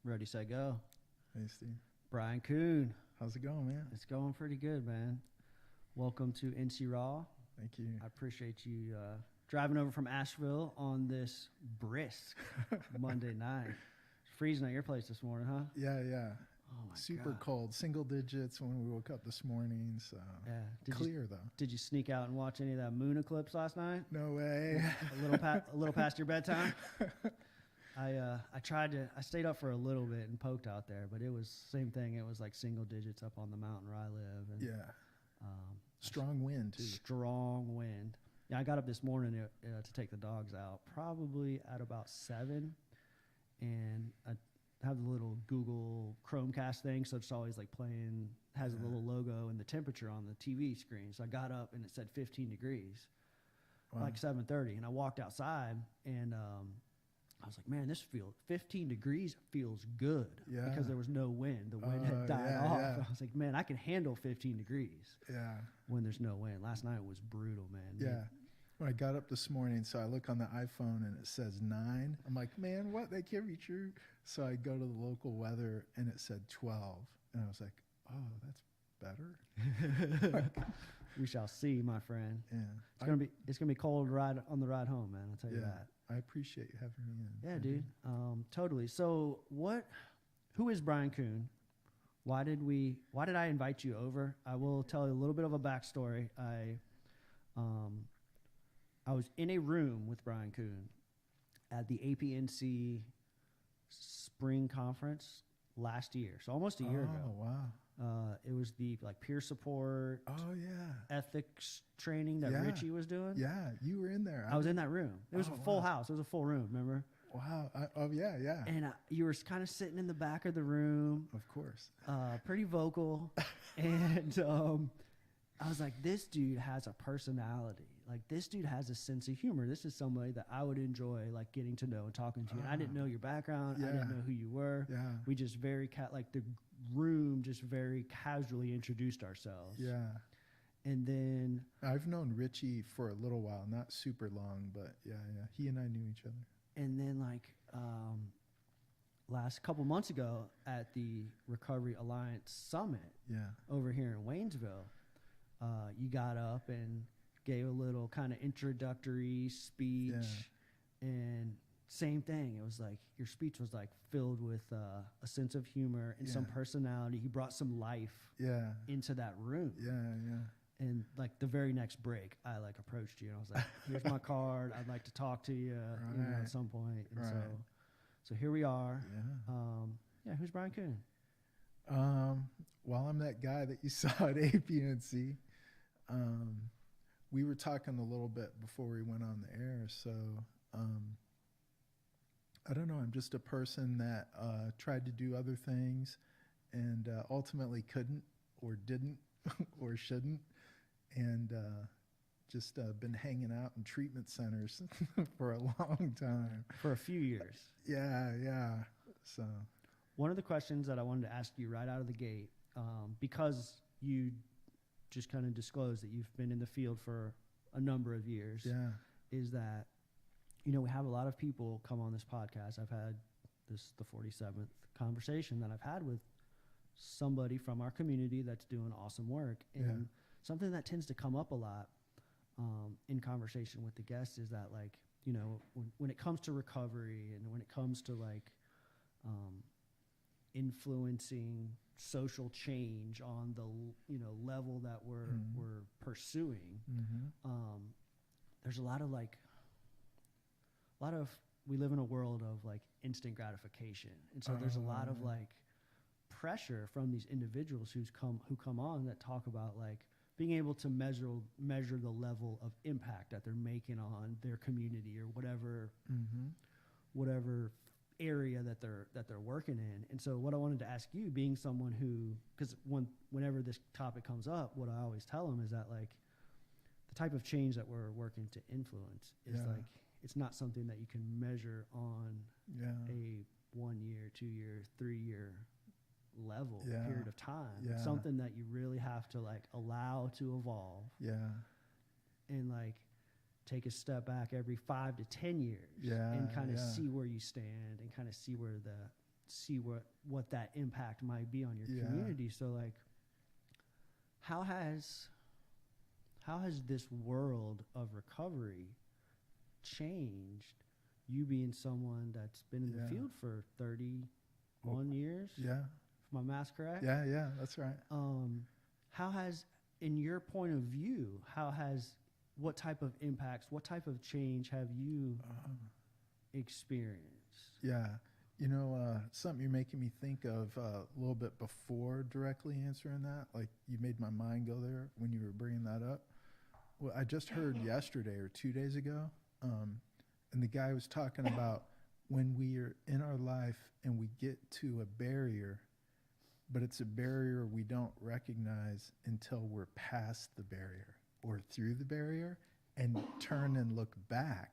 Ready, set, go. Hey, Steve. Brian Coon. How's it going, man? It's going pretty good, man. Welcome to NC Raw. Thank you. I appreciate you driving over from Asheville on this brisk Monday night. It's freezing at your place this morning, huh? Yeah. Oh, my Super God. cold. Single digits when we woke up this morning, so Yeah. clear, though. Did you sneak out and watch any of that moon eclipse last night? No way. A little past your bedtime? I stayed up for a little bit and poked out there, but it was same thing. It was like single digits up on the mountain where I live. And, Yeah. Strong wind, too. Strong wind. Yeah, I got up this morning to take the dogs out, probably at about 7, and I have the little Google Chromecast thing, so it's always like playing, has a little logo and the temperature on the TV screen. So I got up and it said 15 degrees, like 7:30, and I walked outside and I was like, man, 15 degrees feels good because there was no wind. The wind had died off. Yeah. I was like, man, I can handle 15 degrees when there's no wind. Last night was brutal, man. Yeah. When I got up this morning, so I look on the iPhone and it says 9. I'm like, man, what? That can't be true. So I go to the local weather and it said 12. And I was like, oh, that's better. We shall see, my friend. Yeah. It's gonna be cold on the ride home, man. I'll tell you that. I appreciate you having me in. Yeah, dude. Totally. So who is Brian Coon? Why did I invite you over? I will tell you a little bit of a backstory. I was in a room with Brian Coon at the APNC spring conference last year. So almost a year ago. Oh, wow. It was the peer support ethics training that Richie was doing. Yeah, you were in there. I was in that room. It was a full house. It was a full room, remember? Wow. Yeah. And you were kind of sitting in the back of the room. Of course. Pretty vocal. And I was like, this dude has a personality. Like, this dude has a sense of humor. This is somebody that I would enjoy, getting to know and talking to you. And I didn't know your background. I didn't know who you were. Yeah. We just the room just very casually introduced ourselves. Yeah. And then I've known Richie for a little while, not super long, but yeah. He and I knew each other. And then last couple months ago at the Recovery Alliance Summit over here in Waynesville, you got up and gave a little kind of introductory speech, and same thing. It was like your speech was filled with a sense of humor and some personality. You brought some life into that room. Yeah. And the very next break, I approached you and I was like, "Here's my card. I'd like to talk to you, at some point." And so here we are. Yeah. Who's Brian Coon? Well, I'm that guy that you saw at APNC. We were talking a little bit before we went on the air, so I don't know. I'm just a person that tried to do other things and ultimately couldn't or didn't or shouldn't, and just been hanging out in treatment centers for a long time. For a few years. Yeah. So one of the questions that I wanted to ask you right out of the gate, because you just kind of disclosed that you've been in the field for a number of years, is that, we have a lot of people come on this podcast. I've had the 47th conversation that I've had with somebody from our community that's doing awesome work. And something that tends to come up a lot in conversation with the guests is that, when it comes to recovery and when it comes to influencing social change on the level that we're pursuing, there's a lot of we live in a world of instant gratification, and so there's a lot of pressure from these individuals who come on that talk about being able to measure the level of impact that they're making on their community or whatever area that they're working in. And so what I wanted to ask you, being someone who, because whenever this topic comes up, what I always tell them is that the type of change that we're working to influence is it's not something that you can measure on a 1 year, 2 year, 3 year level period of time. It's something that you really have to allow to evolve. And take a step back every 5 to 10 years and kind of see where you stand and kind of see where see what that impact might be on your community. So like, how has this world of recovery changed, you being someone that's been in the field for 31 years? Yeah. If my math's correct? Yeah, that's right. How has, in your point of view, what type of impacts, what type of change have you experienced? Yeah. Something you're making me think of a little bit before directly answering that, like you made my mind go there when you were bringing that up. Well, I just heard yesterday or 2 days ago, and the guy was talking about when we are in our life and we get to a barrier, but it's a barrier we don't recognize until we're past the barrier or through the barrier and turn and look back.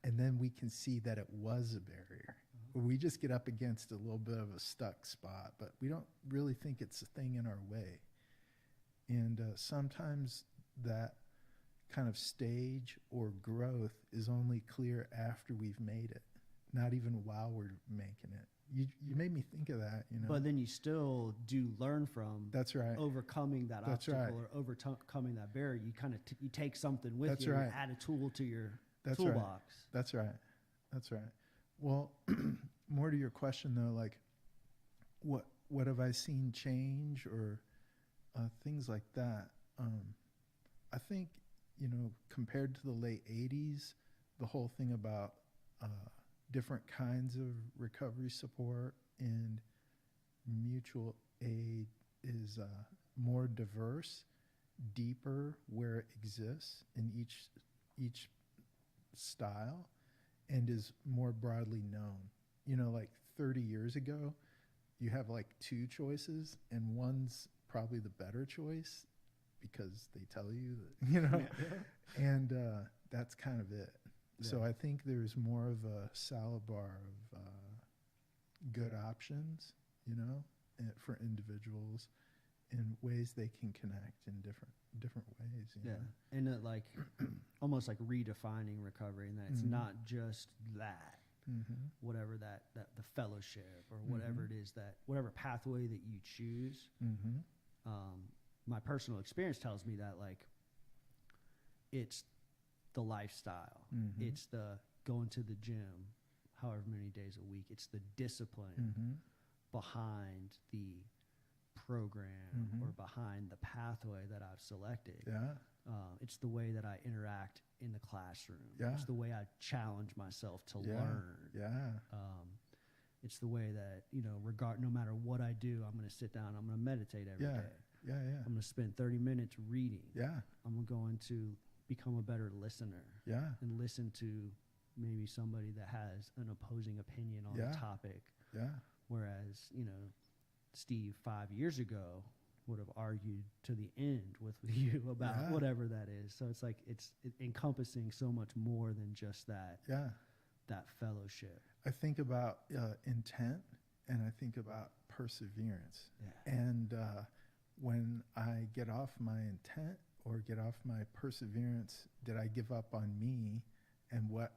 And then we can see that it was a barrier. We just get up against a little bit of a stuck spot, but we don't really think it's a thing in our way. And sometimes that kind of stage or growth is only clear after we've made it, not even while we're making it. You made me think of that, But then you still do learn from that's right. overcoming that That's obstacle right. or overcoming that barrier. You kind of you take something with That's you right. and add a tool to your That's toolbox. That's right. That's right. Well, more to your question though, like what have I seen change or things like that? I think, compared to the late 80s, the whole thing about different kinds of recovery support and mutual aid is more diverse, deeper where it exists in each style, and is more broadly known. Like 30 years ago, you have like two choices, and one's probably the better choice because they tell you that, and that's kind of it. Yeah. So I think there's more of a salad bar of good options, for individuals in ways they can connect in different ways. You know? And it like almost like redefining recovery, and that it's not just that, whatever that the fellowship or whatever it is, that whatever pathway that you choose. My personal experience tells me that like it's the lifestyle, it's the going to the gym however many days a week, it's the discipline behind the program or behind the pathway that I've selected. It's the way that I interact in the classroom. It's the way I challenge myself to learn. It's the way that, no matter what I do, I'm going to sit down, I'm going to meditate every day. I'm going to spend 30 minutes reading. I'm going to become a better listener. And listen to maybe somebody that has an opposing opinion on the topic. Whereas, Steve 5 years ago would have argued to the end with you about whatever that is. So it's like it's encompassing so much more than just that that fellowship. I think about intent, and I think about perseverance. And when I get off my intent or get off my perseverance, did I give up on me and what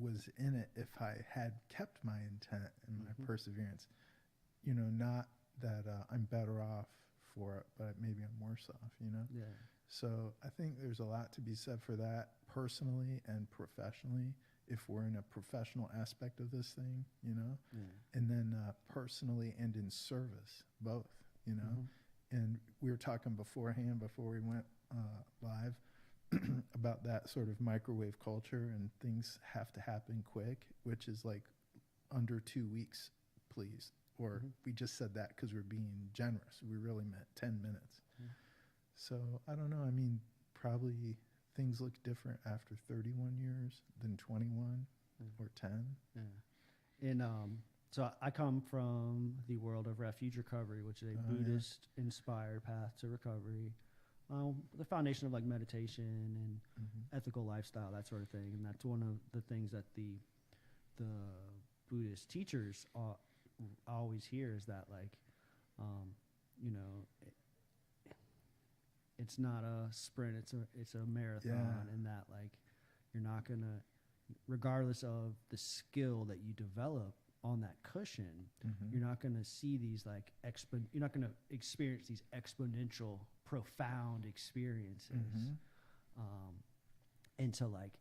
was in it if I had kept my intent and my perseverance? Not that I'm better off for it, but maybe I'm worse off, So I think there's a lot to be said for that personally and professionally, if we're in a professional aspect of this thing, and then personally and in service, both, And we were talking beforehand, before we went live, about that sort of microwave culture, and things have to happen quick, which is like under 2 weeks, please. Or we just said that because we're being generous. We really meant 10 minutes. So I don't know. I mean, probably things look different after 31 years than 21 or 10. And so I come from the world of refuge recovery, which is a Buddhist-inspired path to recovery. The foundation of like meditation and ethical lifestyle, that sort of thing. And that's one of the things that the Buddhist teachers always hear, is that like, it's not a sprint, it's a marathon, and that like you're not gonna, regardless of the skill that you develop on that cushion, Mm-hmm. you're not going to see these like you're not going to experience these exponential, profound experiences. Mm-hmm. And to like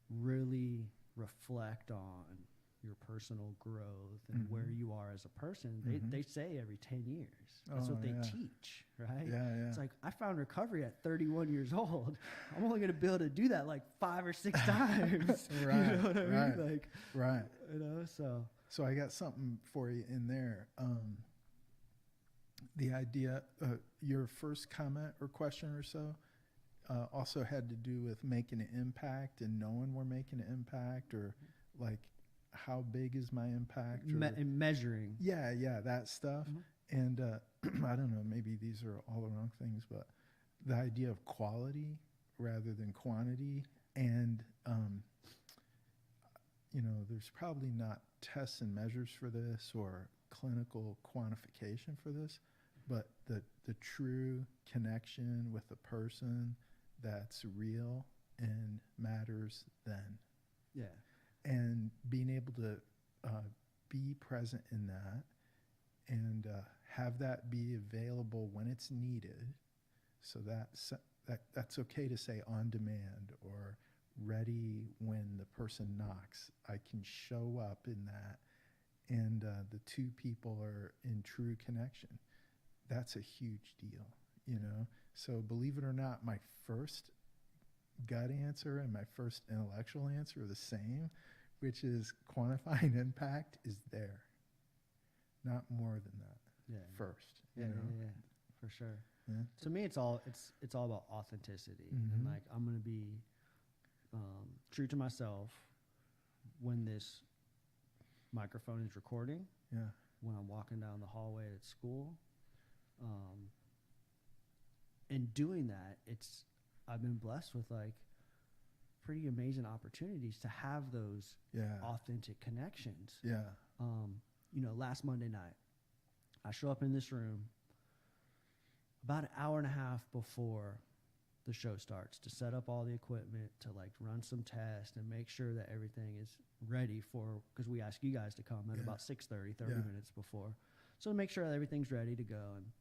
really reflect on your personal growth and Mm-hmm. where you are as a person. Mm-hmm. They say every 10 years. That's Oh, what they yeah. teach, right? Yeah, yeah. It's like, I found recovery at 31 years old. I'm only going to be able to do that like 5 or 6 times. Right, You know what I right. mean? Like, Right. you know, so. So I got something for you in there. The idea, your first comment or question or so, also had to do with making an impact and knowing we're making an impact, or like how big is my impact, or And measuring. yeah, that stuff. Mhm. And I don't know, maybe these are all the wrong things, but the idea of quality rather than quantity, and there's probably not tests and measures for this or clinical quantification for this, but the true connection with a person that's real and matters then. Yeah. And being able to be present in that and have that be available when it's needed. So that's okay to say on demand or ready when the person knocks. I can show up in that, and the two people are in true connection. That's a huge deal, So believe it or not, my first gut answer and my first intellectual answer are the same, which is quantifying impact is there, not more than that. Yeah. First, Yeah, yeah, for sure. Yeah. To me, it's all about authenticity, Mhm. and like I'm gonna be true to myself when this microphone is recording. Yeah. When I'm walking down the hallway at school, and doing that, I've been blessed with like pretty amazing opportunities to have those Yeah. authentic connections. Yeah. Last Monday night, I show up in this room about an hour and a half before the show starts to set up all the equipment, to like run some tests and make sure that everything is ready because we ask you guys to come at about 6:30, 30 Yeah. minutes before. So to make sure that everything's ready to go. And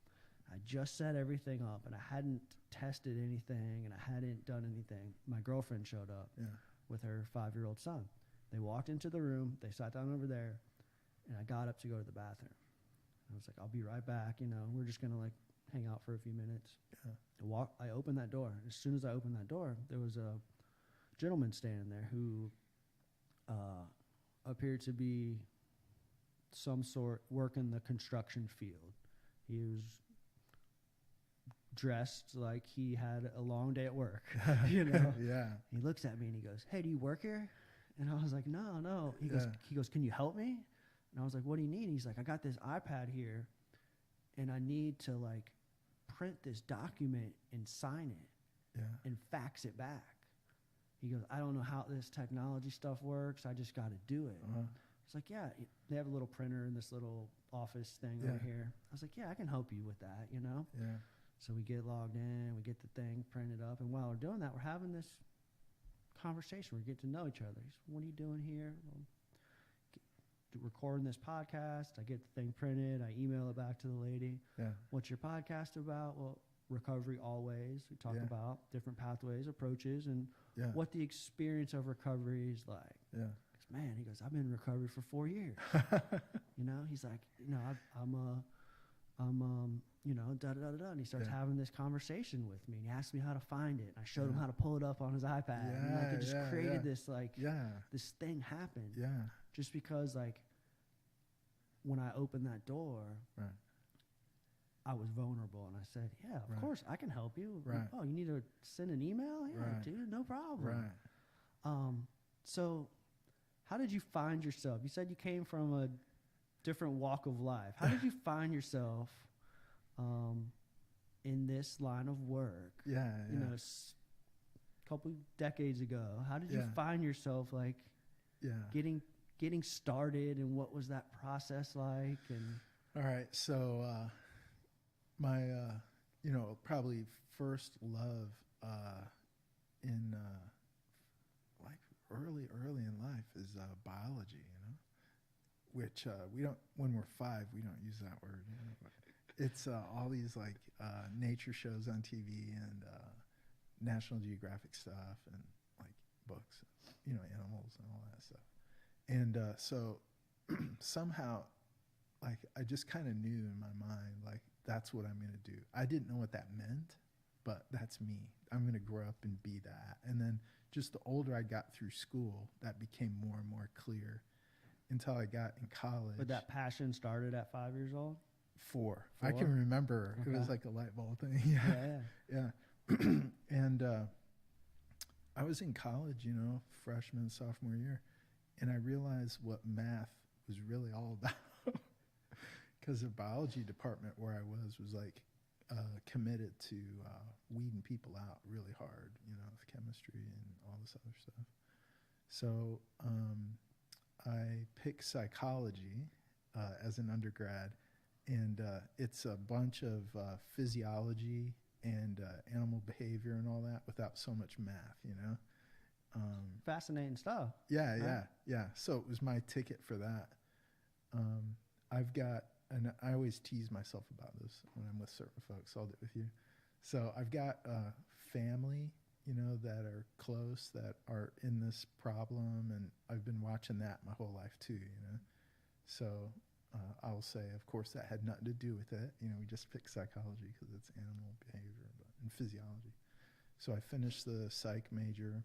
I just set everything up, and I hadn't tested anything, and I hadn't done anything. My girlfriend showed up Yeah. with her 5-year-old son. They walked into the room, they sat down over there, and I got up to go to the bathroom. I was like, I'll be right back, we're just gonna like hang out for a few minutes. Yeah. I opened that door. As soon as I opened that door, there was a gentleman standing there who appeared to be some sort working the construction field. He was dressed like he had a long day at work, Yeah. He looks at me and he goes, "Hey, do you work here?" And I was like, No. He goes, "Can you help me?" And I was like, "What do you need?" He's like, "I got this iPad here, and I need to like print this document and sign it Yeah. and fax it back." He goes, "I don't know how this technology stuff works. I just got to do it." Uh-huh. It's like, "Yeah, they have a little printer in this little office thing over here." I was like, "Yeah, I can help you with that, Yeah. So we get logged in, we get the thing printed up, and while we're doing that, we're having this conversation. We're getting to know each other. He's, "What are you doing here?" Well, recording this podcast. I get the thing printed. I email it back to the lady. Yeah. "What's your podcast about?" "Well, recovery always." We talk Yeah. about different pathways, approaches, and Yeah. what the experience of recovery is like. Yeah. Man, he goes, "I've been in recovery for 4 years." He's like, I'm da da da da. And he starts Yeah. having this conversation with me. And he asked me how to find it. And I showed him Yeah. how to pull it up on his iPad. And like, it just created this Yeah. this thing happen. Yeah. Just because like when I opened that door, Right. I was vulnerable, and I said, "Yeah, of Right. course I can help you." Right. "Oh, you need to send an email?" "Yeah, Right. dude, no problem." Right. So how did you find yourself? You said you came from a different walk of life. How did you find yourself in this line of work? Yeah. Yeah. A couple decades ago. How did you Yeah. find yourself like Yeah. getting started, and what was that process like? And All right. So my probably first love in like early in life is biology. which we don't, when we're 5, we don't use that word. You know, but it's all these like nature shows on TV and National Geographic stuff and like books, you know, animals and all that stuff. And so somehow, like, I just kind of knew in my mind, like, that's what I'm going to do. I didn't know what that meant, but that's me. I'm going to grow up and be that. And then just the older I got through school, that became more and more clear until I got in college. But that passion started at 5 years old? 4. I can remember. Okay. It was like a light bulb thing. Yeah. And I was in college, you know, freshman, sophomore year, and I realized what math was really all about. Because the biology department where I was like committed to weeding people out really hard, you know, with chemistry and all this other stuff. So I picked psychology as an undergrad, and it's a bunch of physiology and animal behavior and all that without so much math, you know. Fascinating stuff. Yeah. So it was my ticket for that. I've got, and I always tease myself about this when I'm with certain folks, I'll do it with you. So I've got family, you know, that are close, that are in this problem, and I've been watching that my whole life too, you know. So I'll say, of course, that had nothing to do with it. You know, we just picked psychology because it's animal behavior and physiology. So I finished the psych major.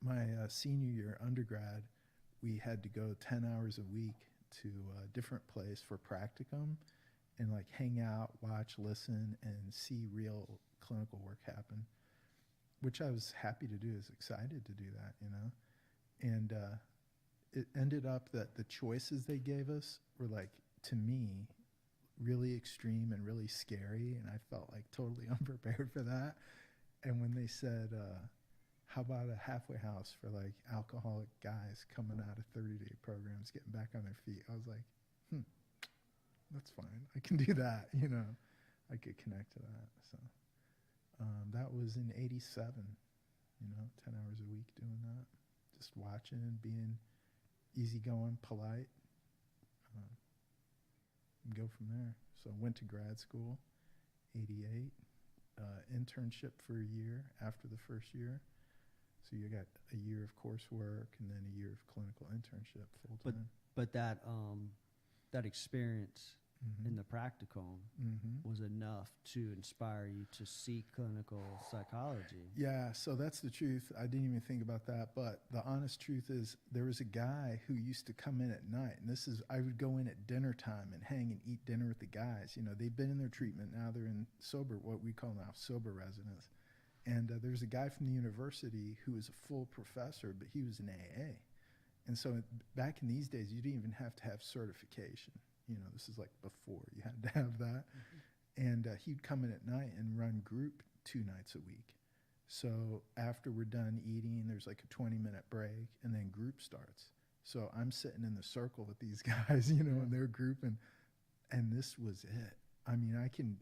My senior year undergrad, we had to go 10 hours a week to a different place for practicum and like hang out, watch, listen, and see real clinical work happen, which I was happy to do. I was excited to do that, you know. And it ended up that the choices they gave us were, like, to me, really extreme and really scary, and I felt like totally unprepared for that. And when they said, how about a halfway house for like alcoholic guys coming out of 30-day programs, getting back on their feet, I was like, that's fine. I can do that, you know. I could connect to that. So that was in 87, you know, 10 hours a week doing that. Just watching and being easygoing, polite. Go from there. So I went to grad school, 88, internship for a year after the first year. So you got a year of coursework and then a year of clinical internship full time. But that that experience in the practicum was enough to inspire you to seek clinical psychology. Yeah, so that's the truth. I didn't even think about that, but the honest truth is there was a guy who used to come in at night, and I would go in at dinner time and hang and eat dinner with the guys. You know, they've been in their treatment, now they're in sober, what we call now sober residence. And there's a guy from the university who was a full professor, but he was an AA. And so back in these days, you didn't even have to have certification. You know, this is like before you had to have that. And he'd come in at night and run group 2 nights a week. So after we're done eating, there's like a 20-minute break, and then group starts. So I'm sitting in the circle with these guys, you know, in their group, and this was it. I mean, I can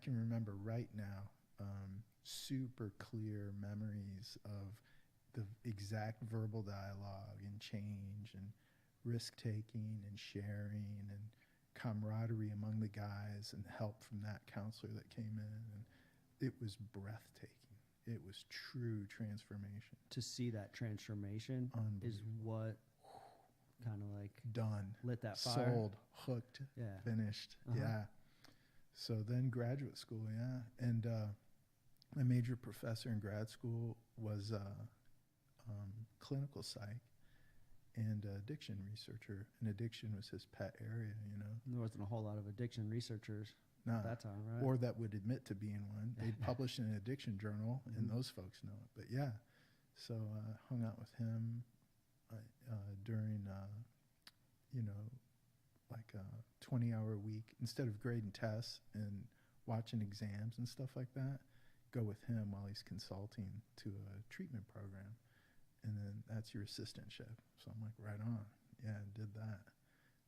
remember right now super clear memories of the exact verbal dialogue and change and risk-taking and sharing and camaraderie among the guys and help from that counselor that came in. And it was breathtaking. It was true transformation. To see that transformation is what kind of like lit that fire. Sold, hooked, finished. Yeah. So then graduate school, and my major professor in grad school was clinical psych and addiction researcher, and addiction was his pet area, you know. There wasn't a whole lot of addiction researchers at that time, right? Or that would admit to being one. They'd publish in an addiction journal, and those folks know it. But yeah, so I hung out with him during, you know, like a 20-hour week. Instead of grading tests and watching exams and stuff like that, go with him while he's consulting to a treatment program. And then that's your assistantship. So I'm like, right on. Yeah, I did that.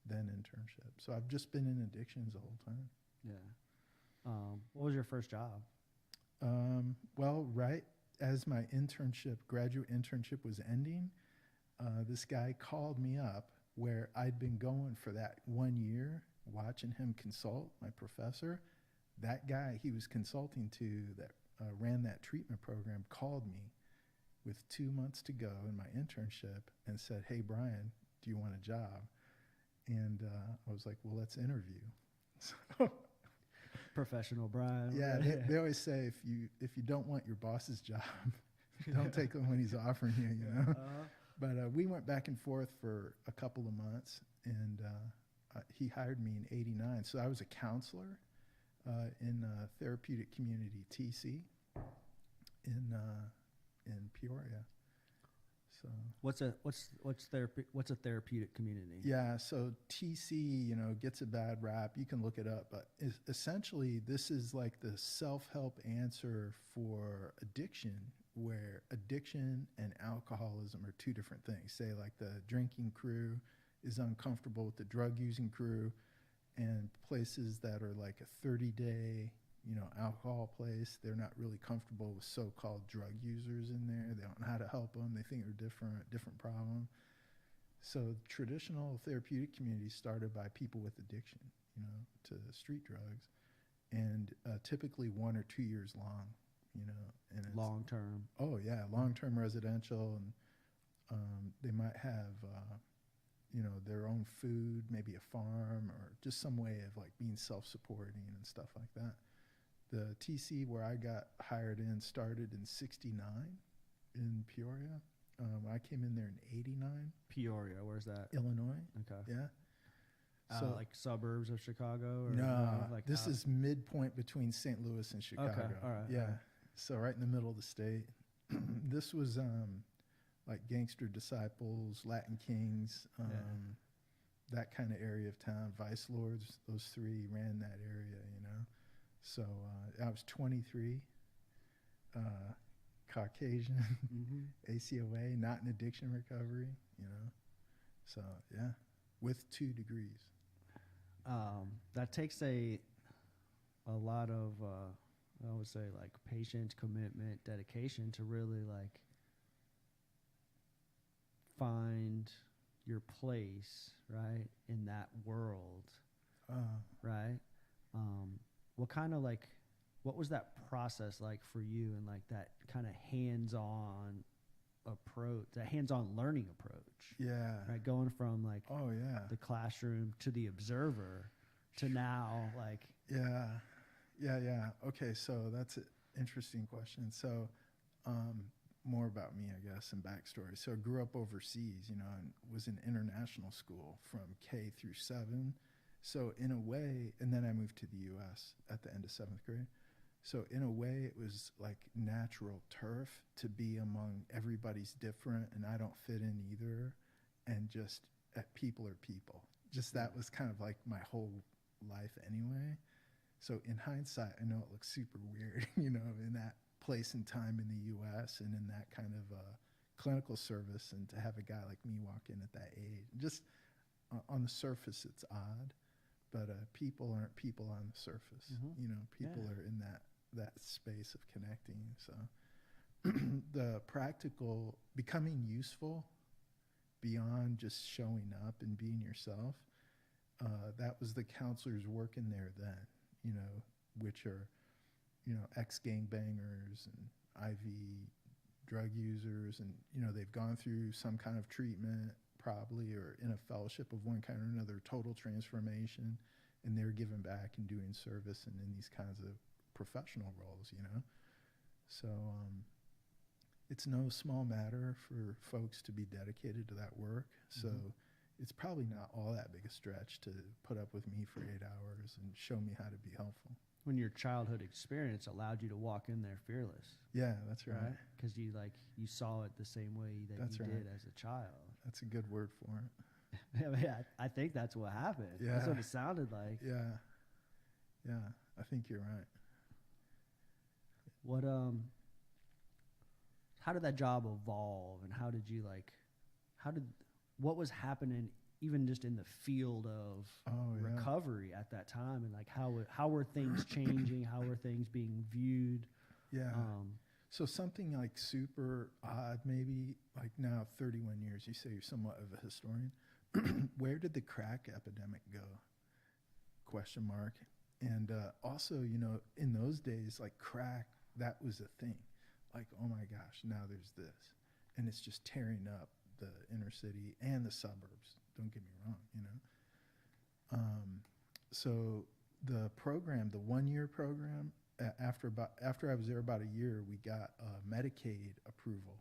Then internship. So I've just been in addictions the whole time. Yeah. What was your first job? Well, right as my internship, graduate internship was ending, this guy called me up where I'd been going for that 1 year, watching him consult, my professor. That guy he was consulting to that ran that treatment program called me with 2 months to go in my internship and said, "Hey, Brian, do you want a job?" And I was like, "Well, let's interview." So, Professional Brian. yeah, they always say if you don't want your boss's job, don't take him when he's offering you, you know. But we went back and forth for a couple of months, and he hired me in '89. So I was a counselor in Therapeutic Community (TC) in Peoria. So what's a therapeutic community? Yeah, so TC, gets a bad rap. You can look it up, but essentially this is like the self-help answer for addiction, where addiction and alcoholism are two different things. Say like the drinking crew is uncomfortable with the drug using crew, and places that are like a 30-day alcohol place, they're not really comfortable with so-called drug users in there. They don't know how to help them. They think they're different problem. So traditional therapeutic communities started by people with addiction, to street drugs, and typically 1 or 2 years long, and it's long term. Oh yeah, long-term residential, and they might have their own food, maybe a farm, or just some way of like being self-supporting and stuff like that. The TC where I got hired in started in '69 in Peoria. I came in there in '89. Peoria, where's that? Illinois. Okay. Yeah. So like suburbs of Chicago? Or no, like this is midpoint between St. Louis and Chicago. Okay, all right. Yeah. All right. So right in the middle of the state. This was like Gangster Disciples, Latin Kings, that kind of area of town. Vice Lords, those three ran that area, So I was 23, Caucasian, ACOA, not in addiction recovery, So yeah, with 2 degrees. That takes a lot of I would say like patience, commitment, dedication to really like find your place, right, in that world, right? What was that process like for you, and like that kind of hands-on approach, that hands-on learning approach? Yeah. Right, going from like the classroom to the observer to now like Yeah. Okay, so that's an interesting question. So more about me, I guess, and backstory. So I grew up overseas, and was in international school from K through 7. So in a way, and then I moved to the U.S. at the end of 7th grade. So in a way, it was like natural turf to be among everybody's different, and I don't fit in either, and just people are people. Just that was kind of like my whole life anyway. So in hindsight, I know it looks super weird, in that place and time in the U.S. and in that kind of clinical service, and to have a guy like me walk in at that age. Just on the surface, it's odd. But people aren't people on the surface. People are in that space of connecting. So the practical, becoming useful beyond just showing up and being yourself, that was the counselors working there then, which are, ex-gangbangers and IV drug users, and, they've gone through some kind of treatment, probably, or in a fellowship of one kind or another, total transformation, and they're giving back and doing service and in these kinds of professional roles, So it's no small matter for folks to be dedicated to that work. So it's probably not all that big a stretch to put up with me for 8 hours and show me how to be helpful. When your childhood experience allowed you to walk in there fearless. Yeah, that's right. Because you saw it the same way that that's you right. did as a child. That's a good word for it. I mean, I think that's what happened. Yeah. That's what it sounded like. Yeah, I think you're right. What how did that job evolve, and how did you what was happening even just in the field of recovery at that time, and like how were things changing? How were things being viewed? Yeah. So something like super odd, maybe, like now 31 years, you say you're somewhat of a historian, where did the crack epidemic go? Question mark. And also, you know, in those days, like crack, that was a thing. Like, oh my gosh, now there's this. And it's just tearing up the inner city and the suburbs. Don't get me wrong, you know. So the program, the 1 year program, after I was there about a year, we got Medicaid approval.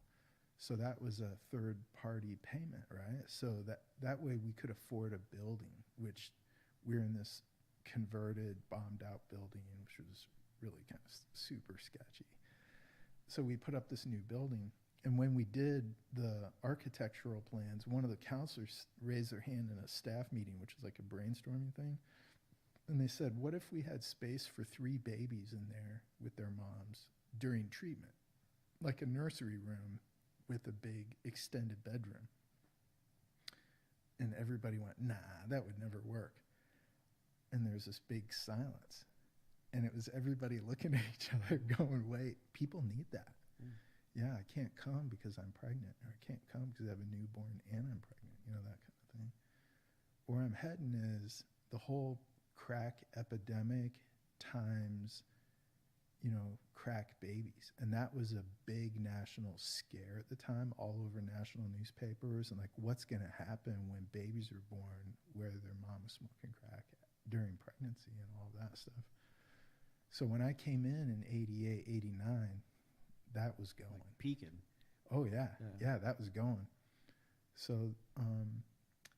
So that was a third party payment, right? So that way we could afford a building, which we're in this converted, bombed out building, which was really kind of super sketchy. So we put up this new building. And when we did the architectural plans, one of the counselors raised their hand in a staff meeting, which is like a brainstorming thing. And they said, what if we had space for 3 babies in there with their moms during treatment? Like a nursery room with a big extended bedroom. And everybody went, nah, that would never work. And there's this big silence. And it was everybody looking at each other going, wait, people need that. Yeah, I can't come because I'm pregnant, or I can't come because I have a newborn and I'm pregnant, you know, that kind of thing. Where I'm heading is the whole crack epidemic times, you know, crack babies. And that was a big national scare at the time, all over national newspapers, and like what's going to happen when babies are born where their mom is smoking crack during pregnancy and all that stuff. So when I came in 88, 89, that was going. Like peaking. Oh, yeah. Yeah, that was going. So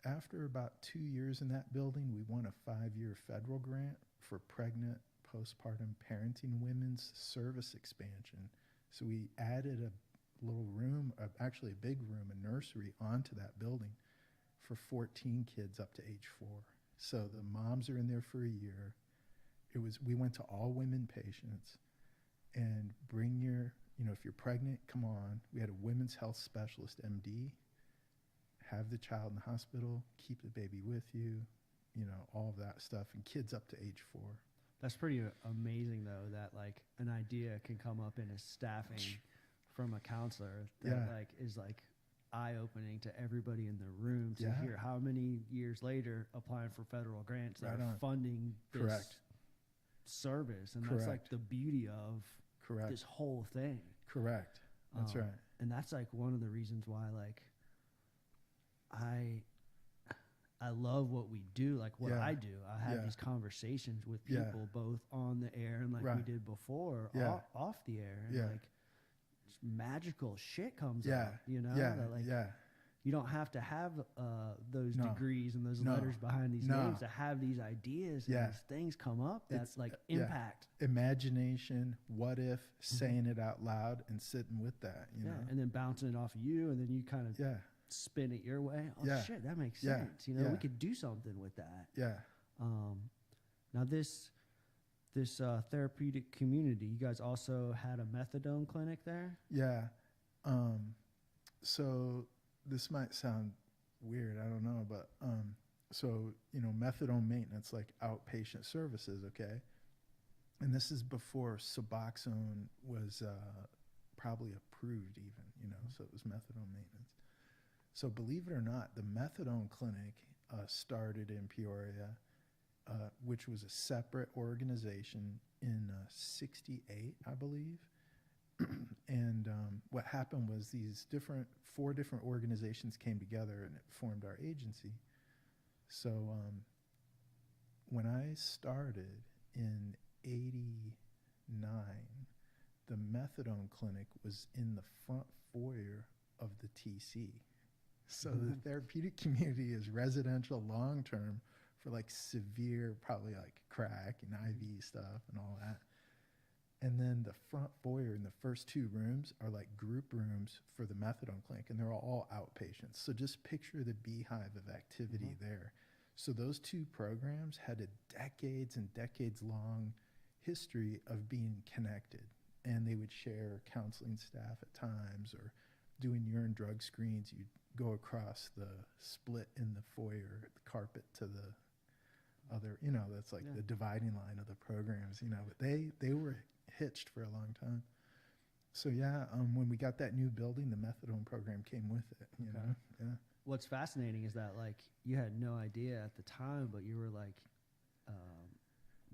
after about 2 years in that building, we won a 5-year federal grant for pregnant, postpartum parenting women's service expansion. So we added a little room, actually a big room, a nursery, onto that building for 14 kids up to age 4. So the moms are in there for a year. We went to all women patients, and bring your, you know, if you're pregnant, come on. We had a women's health specialist, MD, have the child in the hospital, keep the baby with you, you know, all of that stuff, and kids up to age 4. That's pretty amazing, though, that like an idea can come up in a staffing from a counselor that like is like eye-opening to everybody in the room to hear how many years later applying for federal grants that are funding this service. And that's like the beauty of this whole thing. Correct. That's right. And that's like one of the reasons why like I love what we do, like what I do. I have these conversations with people both on the air and like we did before, off the air. And like just magical shit comes out, you know? That like you don't have to have those degrees and those letters behind these names to have these ideas and these things come up that's like impact. Imagination, what if, saying it out loud and sitting with that, you know? And then bouncing it off of you, and then you kind of spin it your way. Oh shit, that makes sense. You know, we could do something with that. Now this therapeutic community, you guys also had a methadone clinic there? So this might sound weird, I don't know, but so, you know, methadone maintenance, like outpatient services, okay? And this is before Suboxone was probably approved even, you know, so it was methadone maintenance. So believe it or not, the methadone clinic started in Peoria, which was a separate organization in 68, I believe. And what happened was these 4 different organizations came together and it formed our agency. So when I started in 89, the methadone clinic was in the front foyer of the TC. So the therapeutic community is residential long-term for like severe, probably like crack and IV stuff and all that. And then the front foyer in the first 2 rooms are like group rooms for the methadone clinic, and they're all outpatients. So just picture the beehive of activity there. So those 2 programs had a decades and decades long history of being connected, and they would share counseling staff at times or doing urine drug screens. You'd go across the split in the foyer, the carpet to the other, you know, that's like the dividing line of the programs, you know, but they were hitched for a long time. So when we got that new building, the methadone program came with it, you know. what's fascinating is that like you had no idea at the time, but you were like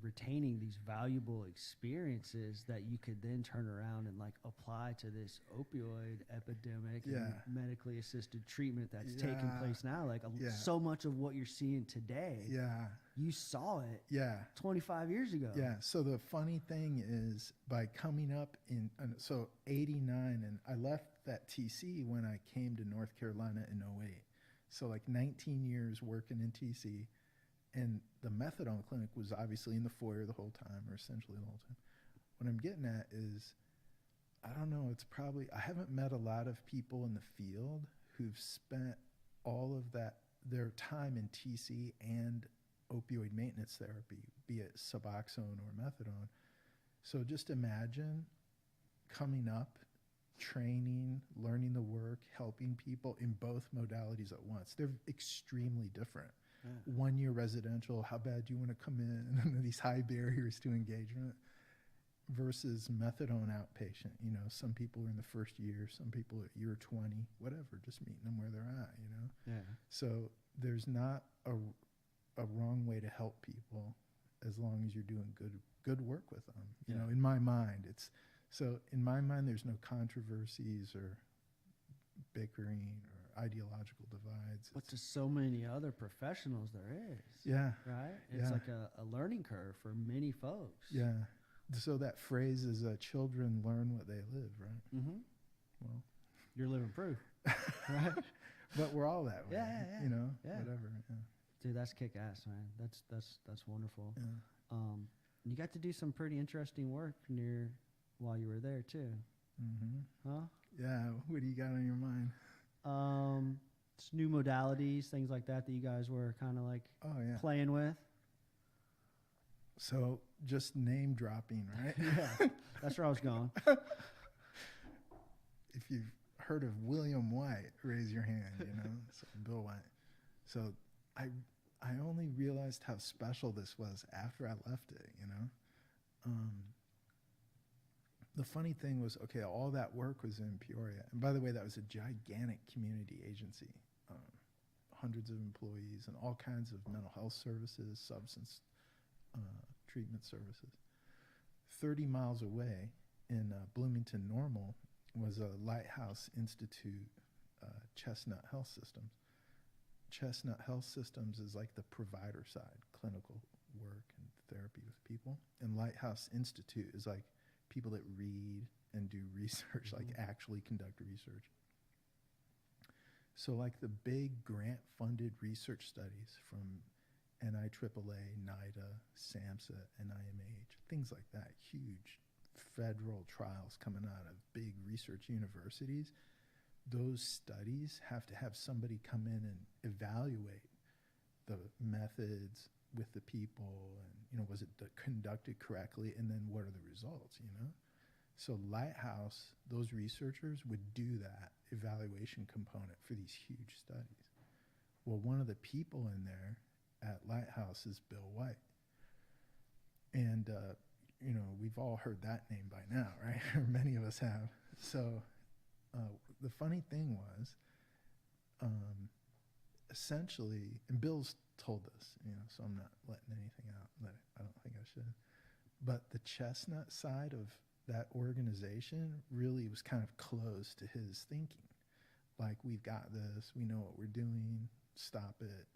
retaining these valuable experiences that you could then turn around and like apply to this opioid epidemic and medically assisted treatment that's taking place now. Like so much of what you're seeing today, you saw it 25 years ago. Yeah. So the funny thing is, by coming up in, so 89, and I left that TC when I came to North Carolina in 08. So like 19 years working in TC. And the methadone clinic was obviously in the foyer the whole time, or essentially the whole time. What I'm getting at is, I don't know, it's probably, I haven't met a lot of people in the field who've spent all of that, their time in TC and opioid maintenance therapy, be it Suboxone or methadone. So just imagine coming up, training, learning the work, helping people in both modalities at once. They're extremely different. 1 year residential, how bad do you want to come in, and these high barriers to engagement, versus methadone outpatient. You know, some people are in the first year, some people at year 20, whatever, just meeting them where they're at, you know? Yeah. So there's not a wrong way to help people as long as you're doing good work with them. You know, in my mind, in my mind, there's no controversies or bickering or ideological divides. But to so many other professionals there is. Yeah. Right? It's like a learning curve for many folks. Yeah. So that phrase is children learn what they live, right? Mm-hmm. Well, you're living proof. Right? But we're all that way. Yeah. You know, whatever. Yeah. Dude, that's kick ass, man. That's wonderful. Yeah. You got to do some pretty interesting work while you were there too. Mm-hmm. Huh? Yeah. What do you got on your mind? It's new modalities, things like that you guys were kind of like playing with. So just name dropping, right? Yeah, that's where I was going. If you've heard of William White, raise your hand, you know, so Bill White. So I only realized how special this was after I left it, you know. The funny thing was, all that work was in Peoria. And by the way, that was a gigantic community agency, hundreds of employees and all kinds of mental health services, substance treatment services. 30 miles away in Bloomington Normal was a Lighthouse Institute, Chestnut Health Systems. Chestnut Health Systems is like the provider side, clinical work and therapy with people. And Lighthouse Institute is like people that read and do research, like actually conduct research. So like the big grant-funded research studies from NIAAA, NIDA, SAMHSA, NIMH, things like that, huge federal trials coming out of big research universities, those studies have to have somebody come in and evaluate the methods with the people and, you know, was it conducted correctly, and then what are the results, you know? So Lighthouse, those researchers would do that evaluation component for these huge studies. Well, one of the people in there at Lighthouse is Bill White. And, you know, we've all heard that name by now, right? Or many of us have. So the funny thing was, essentially, and Bill's told us, you know, so I'm not letting anything out that I don't think I should. But the Chestnut side of that organization really was kind of close to his thinking. Like, we've got this, we know what we're doing, stop it,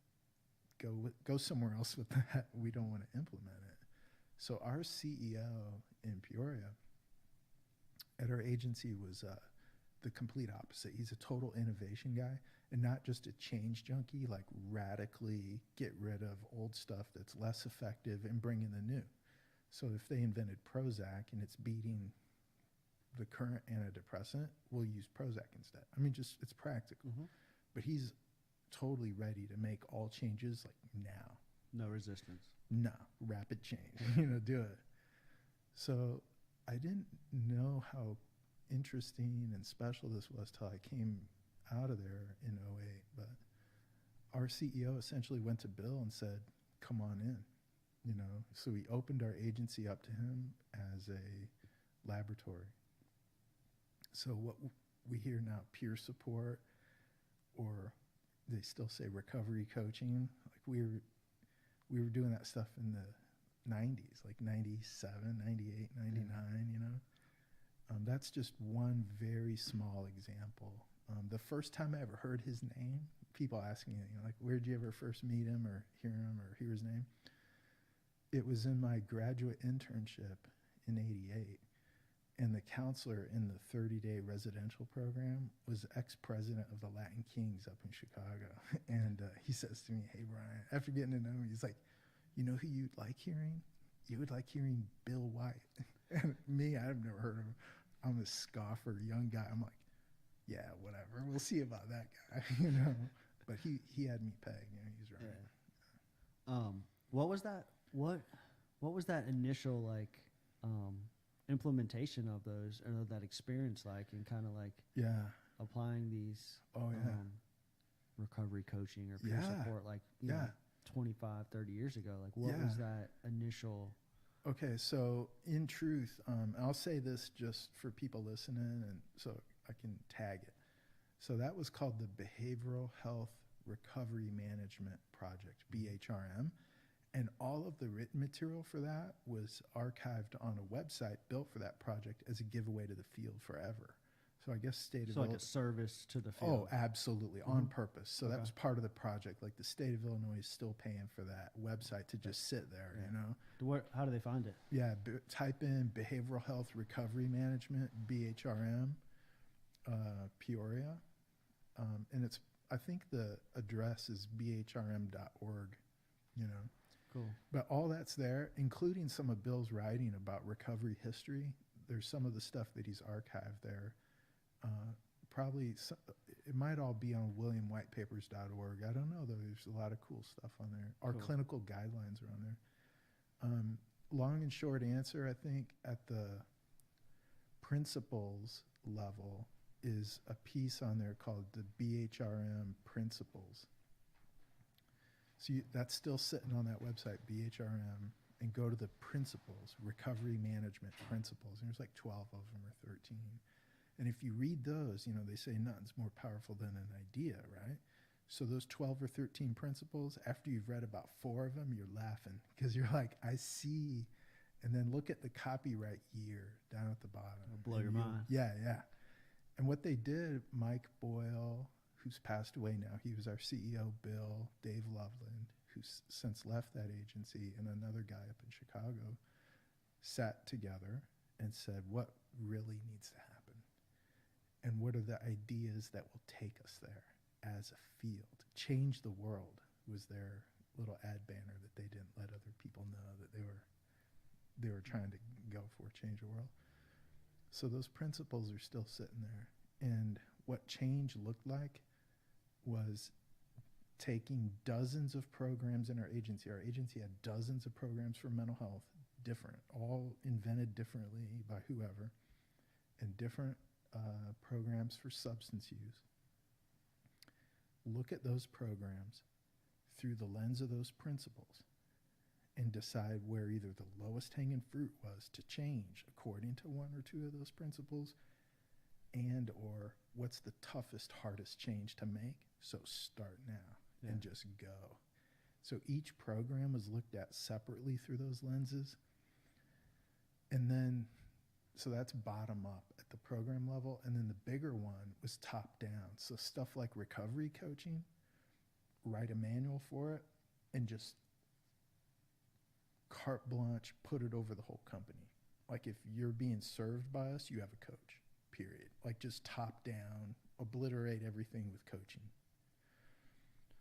go somewhere else with that. We don't want to implement it. So our CEO in Peoria at our agency was the complete opposite. He's a total innovation guy, and not just a change junkie, like radically get rid of old stuff that's less effective and bring in the new. So if they invented Prozac and it's beating the current antidepressant, we'll use Prozac instead. I mean, just it's practical. Mm-hmm. But he's totally ready to make all changes like now. No resistance. No, rapid change. You know, do it. So I didn't know how interesting and special this was till I came out of there in 08. But our CEO essentially went to Bill and said, come on in. You know, so we opened our agency up to him as a laboratory. So what we hear now, peer support or they still say recovery coaching. Like we were doing that stuff in the 90s, like 97, 98, 99, you know. That's just one very small example. The first time I ever heard his name, people ask me, you know, like, where'd you ever first meet him or hear his name? It was in my graduate internship in '88. And the counselor in the 30-day residential program was ex-president of the Latin Kings up in Chicago. And he says to me, hey, Brian, after getting to know me, he's like, you know who you'd like hearing? You would like hearing Bill White. And me, I've never heard of him. I'm a scoffer, young guy. I'm like, yeah, whatever. We'll see about that guy, you know. But he had me pegged. You know, he's right. Yeah. What was that? What was that initial like implementation of those or that experience like, and kind of like applying these recovery coaching or peer support like you know, 25, 30 years ago? Like what was that initial? Okay, so in truth, I'll say this just for people listening and so I can tag it. So that was called the Behavioral Health Recovery Management Project, BHRM. And all of the written material for that was archived on a website built for that project as a giveaway to the field forever. So I guess So like a service to the field. Oh, absolutely, on purpose. So that was part of the project. Like the state of Illinois is still paying for that website to just sit there, you know. How do they find it? Yeah, type in Behavioral Health Recovery Management, BHRM, Peoria. And it's, I think the address is bhrm.org, you know. Cool. But all that's there, including some of Bill's writing about recovery history. There's some of the stuff that he's archived there. It might all be on williamwhitepapers.org. I don't know, though. There's a lot of cool stuff on there. Our clinical guidelines are on there. Long and short answer, I think, at the principles level is a piece on there called the BHRM Principles. So that's still sitting on that website, BHRM, and go to the principles, recovery management principles. And there's like 12 of them or 13. And if you read those, you know, they say nothing's more powerful than an idea, right? So those 12 or 13 principles, after you've read about 4 of them, you're laughing because you're like, I see. And then look at the copyright year down at the bottom. It'll blow your mind. Yeah, yeah. And what they did, Mike Boyle, who's passed away now, he was our CEO, Bill, Dave Loveland, who's since left that agency, and another guy up in Chicago, sat together and said, what really needs to happen? And what are the ideas that will take us there as a field? Change the world was their little ad banner that they didn't let other people know that they were trying to go for, change the world. So those principles are still sitting there. And what change looked like was taking dozens of programs in our agency. Our agency had dozens of programs for mental health, different, all invented differently by whoever, and different programs for substance use. Look at those programs through the lens of those principles and decide where either the lowest hanging fruit was to change according to 1 or 2 of those principles, and or what's the toughest, hardest change to make. So start now and just go. So each program was looked at separately through those lenses. And then, so that's bottom up at the program level. And then the bigger one was top down. So stuff like recovery coaching, write a manual for it, and just carte blanche, put it over the whole company. Like if you're being served by us, you have a coach, period. Like just top down, obliterate everything with coaching.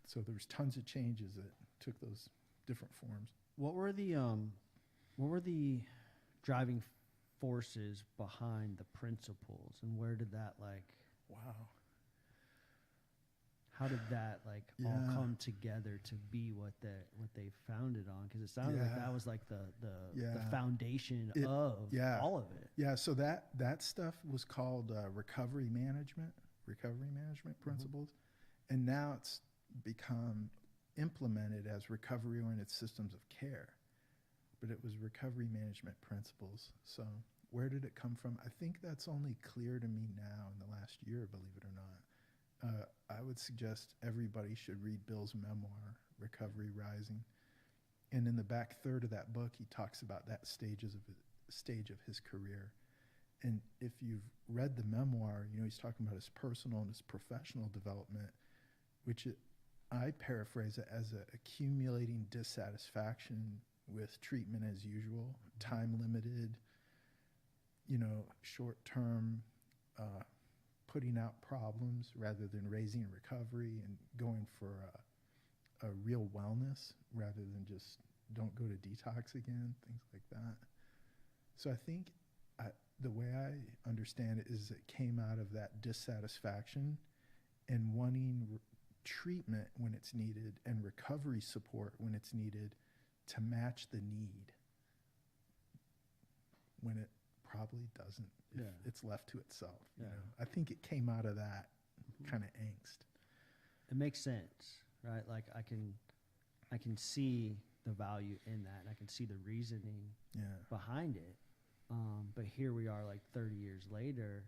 So there was tons of changes that took those different forms. What were the driving forces behind the principles, and where did that how did that all come together to be what they founded on? Because it sounded like that was like the foundation of all of it. Yeah, so that stuff was called recovery management principles, and now it's become implemented as recovery-oriented systems of care. But it was recovery management principles. So where did it come from? I think that's only clear to me now in the last year, believe it or not. I would suggest everybody should read Bill's memoir, Recovery Rising. And in the back third of that book, he talks about that stage of his career. And if you've read the memoir, he's talking about his personal and his professional development, which I paraphrase it as accumulating dissatisfaction with treatment as usual, time limited, short-term, putting out problems rather than raising recovery and going for a real wellness rather than just don't go to detox again, things like that. So I think the way I understand it is it came out of that dissatisfaction and wanting treatment when it's needed and recovery support when it's needed to match the need when it probably doesn't if it's left to itself. I think it came out of that kind of angst. It makes sense, right? Like I can see the value in that, and I can see the reasoning behind it. But here we are, like 30 years later,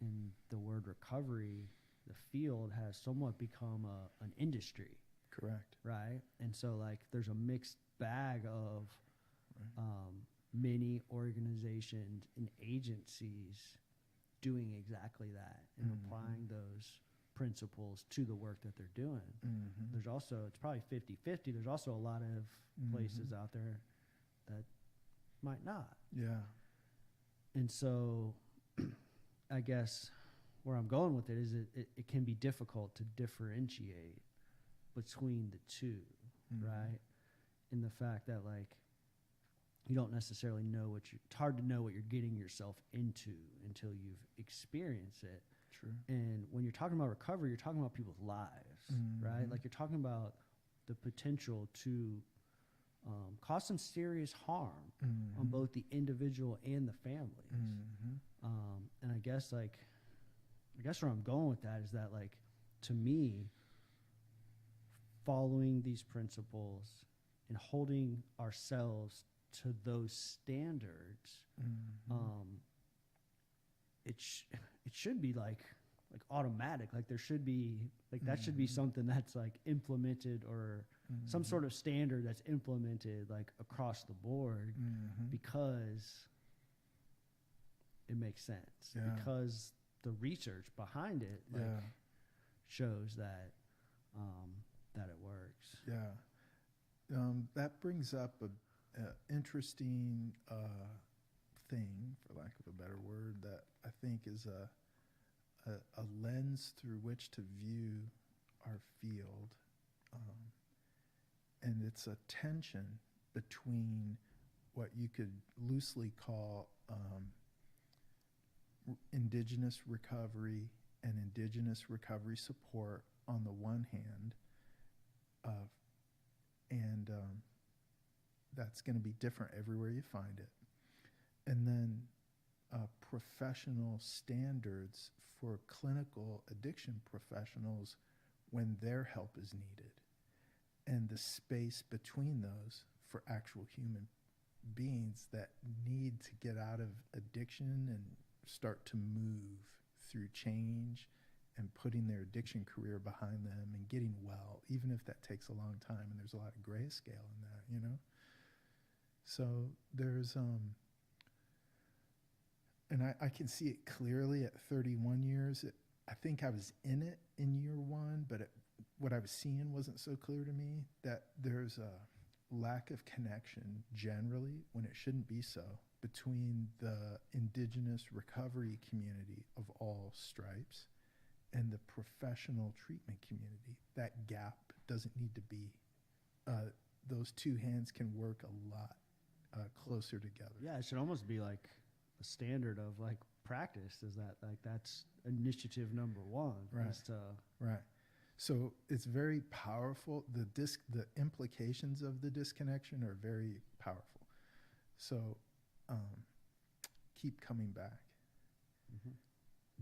and the word recovery, the field has somewhat become an industry. Correct. Right? And so, like, there's a mixed bag of many organizations and agencies doing exactly that and applying those principles to the work that they're doing. There's also, it's probably 50-50. There's also a lot of places out there that might not. Yeah. And so I guess where I'm going with it is it can be difficult to differentiate between the two, right? In the fact that, like, you don't necessarily know it's hard to know what you're getting yourself into until you've experienced it. True. And when you're talking about recovery, you're talking about people's lives, right? Like, you're talking about the potential to cause some serious harm on both the individual and the families. And I guess where I'm going with that is that, like, to me, following these principles and holding ourselves to those standards, it should be like automatic. Like, there should be, like, that should be something that's, like, implemented, or some sort of standard that's implemented, like, across the board, because it makes sense, because the research behind it, like, shows that that it works. Yeah. That brings up a interesting thing, for lack of a better word, that I think is a lens through which to view our field. And it's a tension between what you could loosely call indigenous recovery and indigenous recovery support on the one hand, and that's going to be different everywhere you find it. And then professional standards for clinical addiction professionals when their help is needed, and the space between those for actual human beings that need to get out of addiction and start to move through change and putting their addiction career behind them and getting well, even if that takes a long time, and there's a lot of grayscale in that, So there's and I can see it clearly at 31 years. I think I was in it in year one, but what I was seeing wasn't so clear to me, that there's a lack of connection generally, when it shouldn't be so, between the indigenous recovery community of all stripes and the professional treatment community. That gap doesn't need to be. Those two hands can work a lot closer together. Yeah, it should almost be like a standard of, like, practice, is that, like, that's initiative number one. Right. Right. So it's very powerful. The implications of the disconnection are very powerful. So keep coming back.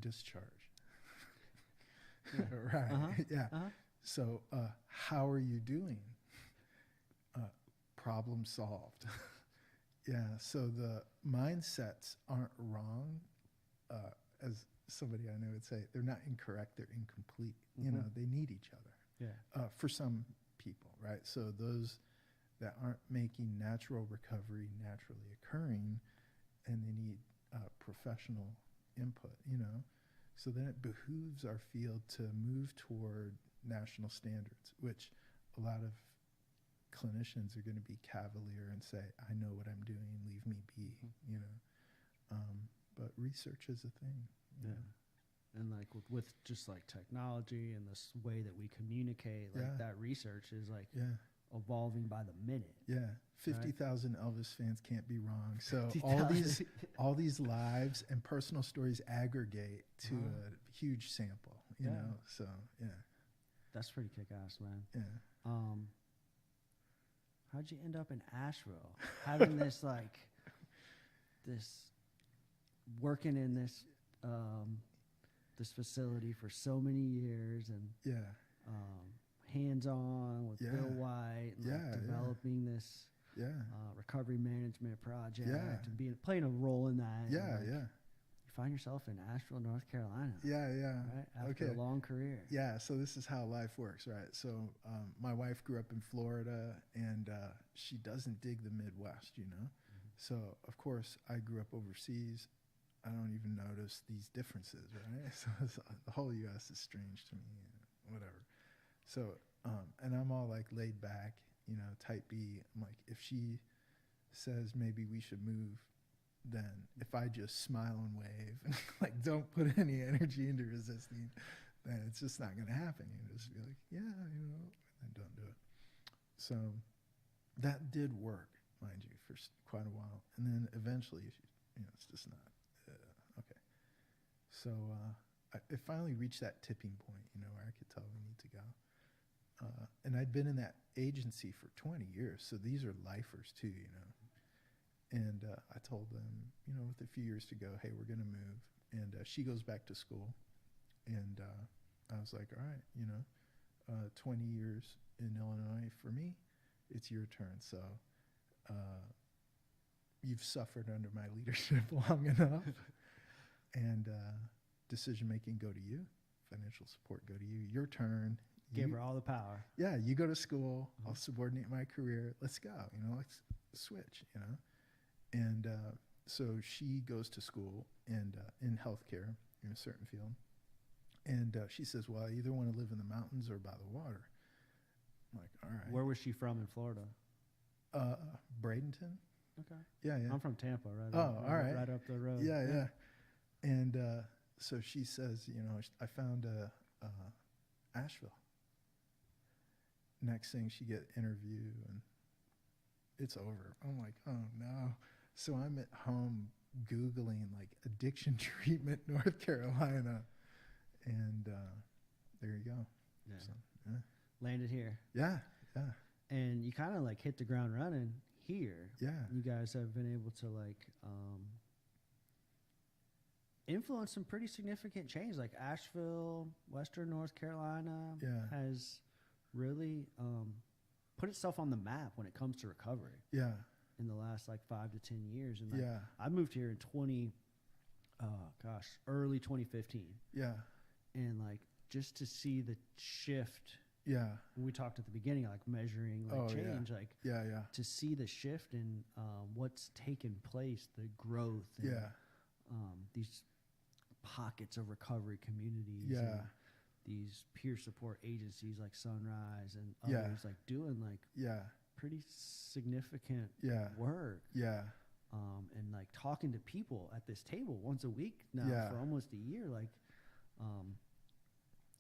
Discharge. Right. Yeah. So how are you doing? Problem solved. Yeah. So the mindsets aren't wrong, somebody I know would say, they're not incorrect, they're incomplete. You know, they need each other. Yeah. For some people, right? So those that aren't making natural recovery naturally occurring, and they need professional input, you know. So then it behooves our field to move toward national standards, which a lot of clinicians are going to be cavalier and say, I know what I'm doing, leave me be, you know. But research is a thing. Yeah. And like with just like technology and this way that we communicate, like that research is like evolving by the minute. Yeah. 50,000 Elvis fans can't be wrong. So 50,000. all these lives and personal stories aggregate to a huge sample, you know. So, yeah. That's pretty kick-ass, man. Yeah. How'd you end up in Asheville? Having this like this working in this this facility for so many years, and hands-on with Bill White, and like developing this recovery management project, and playing a role in that. Yeah, and like, yeah. You find yourself in Asheville, North Carolina. Yeah, yeah. Right? After a long career. Yeah, so this is how life works, right? So my wife grew up in Florida, and she doesn't dig the Midwest, you know? So, of course, I grew up overseas. I don't even notice these differences, right? So the whole U.S. is strange to me, whatever. So, and I'm all like laid back, you know, type B. I'm like, if she says maybe we should move, then if I just smile and wave and like don't put any energy into resisting, then it's just not going to happen. You just be like, yeah, you know, and don't do it. So that did work, mind you, for quite a while. And then eventually, you know, it's just not. Okay. So I finally reached that tipping point, you know, where I could tell we need to go. And I'd been in that agency for 20 years, so these are lifers too, you know. And I told them, you know, with a few years to go, hey, we're going to move. And she goes back to school. And I was like, all right, you know, 20 years in Illinois for me, it's your turn. So you've suffered under my leadership long enough. And decision-making go to you. Financial support go to you. Your turn. Give her all the power. Yeah, you go to school. I'll subordinate my career. Let's go. You know, let's switch, you know. And so she goes to school and in healthcare in a certain field. And she says, well, I either want to live in the mountains or by the water. I'm like, all right. Where was she from in Florida? Bradenton. Okay. Yeah, yeah. I'm from Tampa, right? Oh, all right. Right up the road. Yeah, yeah. And so she says, you know, I found Asheville. Next thing, she get interview, and it's over. I'm like, oh, no. So I'm at home Googling, like, addiction treatment, North Carolina. And there you go. Yeah. So, yeah. Landed here. Yeah, yeah. And you kind of, like, hit the ground running here. Yeah. You guys have been able to, like, influence some pretty significant change. Like, Asheville, Western North Carolina has really put itself on the map when it comes to recovery. Yeah. In the last like 5 to 10 years. And like, I moved here in early 2015. Yeah. And like just to see the shift. Yeah. When we talked at the beginning, like measuring like change, like to see the shift in what's taken place, the growth, and, these pockets of recovery communities, and these peer support agencies like Sunrise and others like doing like pretty significant work. Yeah. And like talking to people at this table once a week now for almost a year, like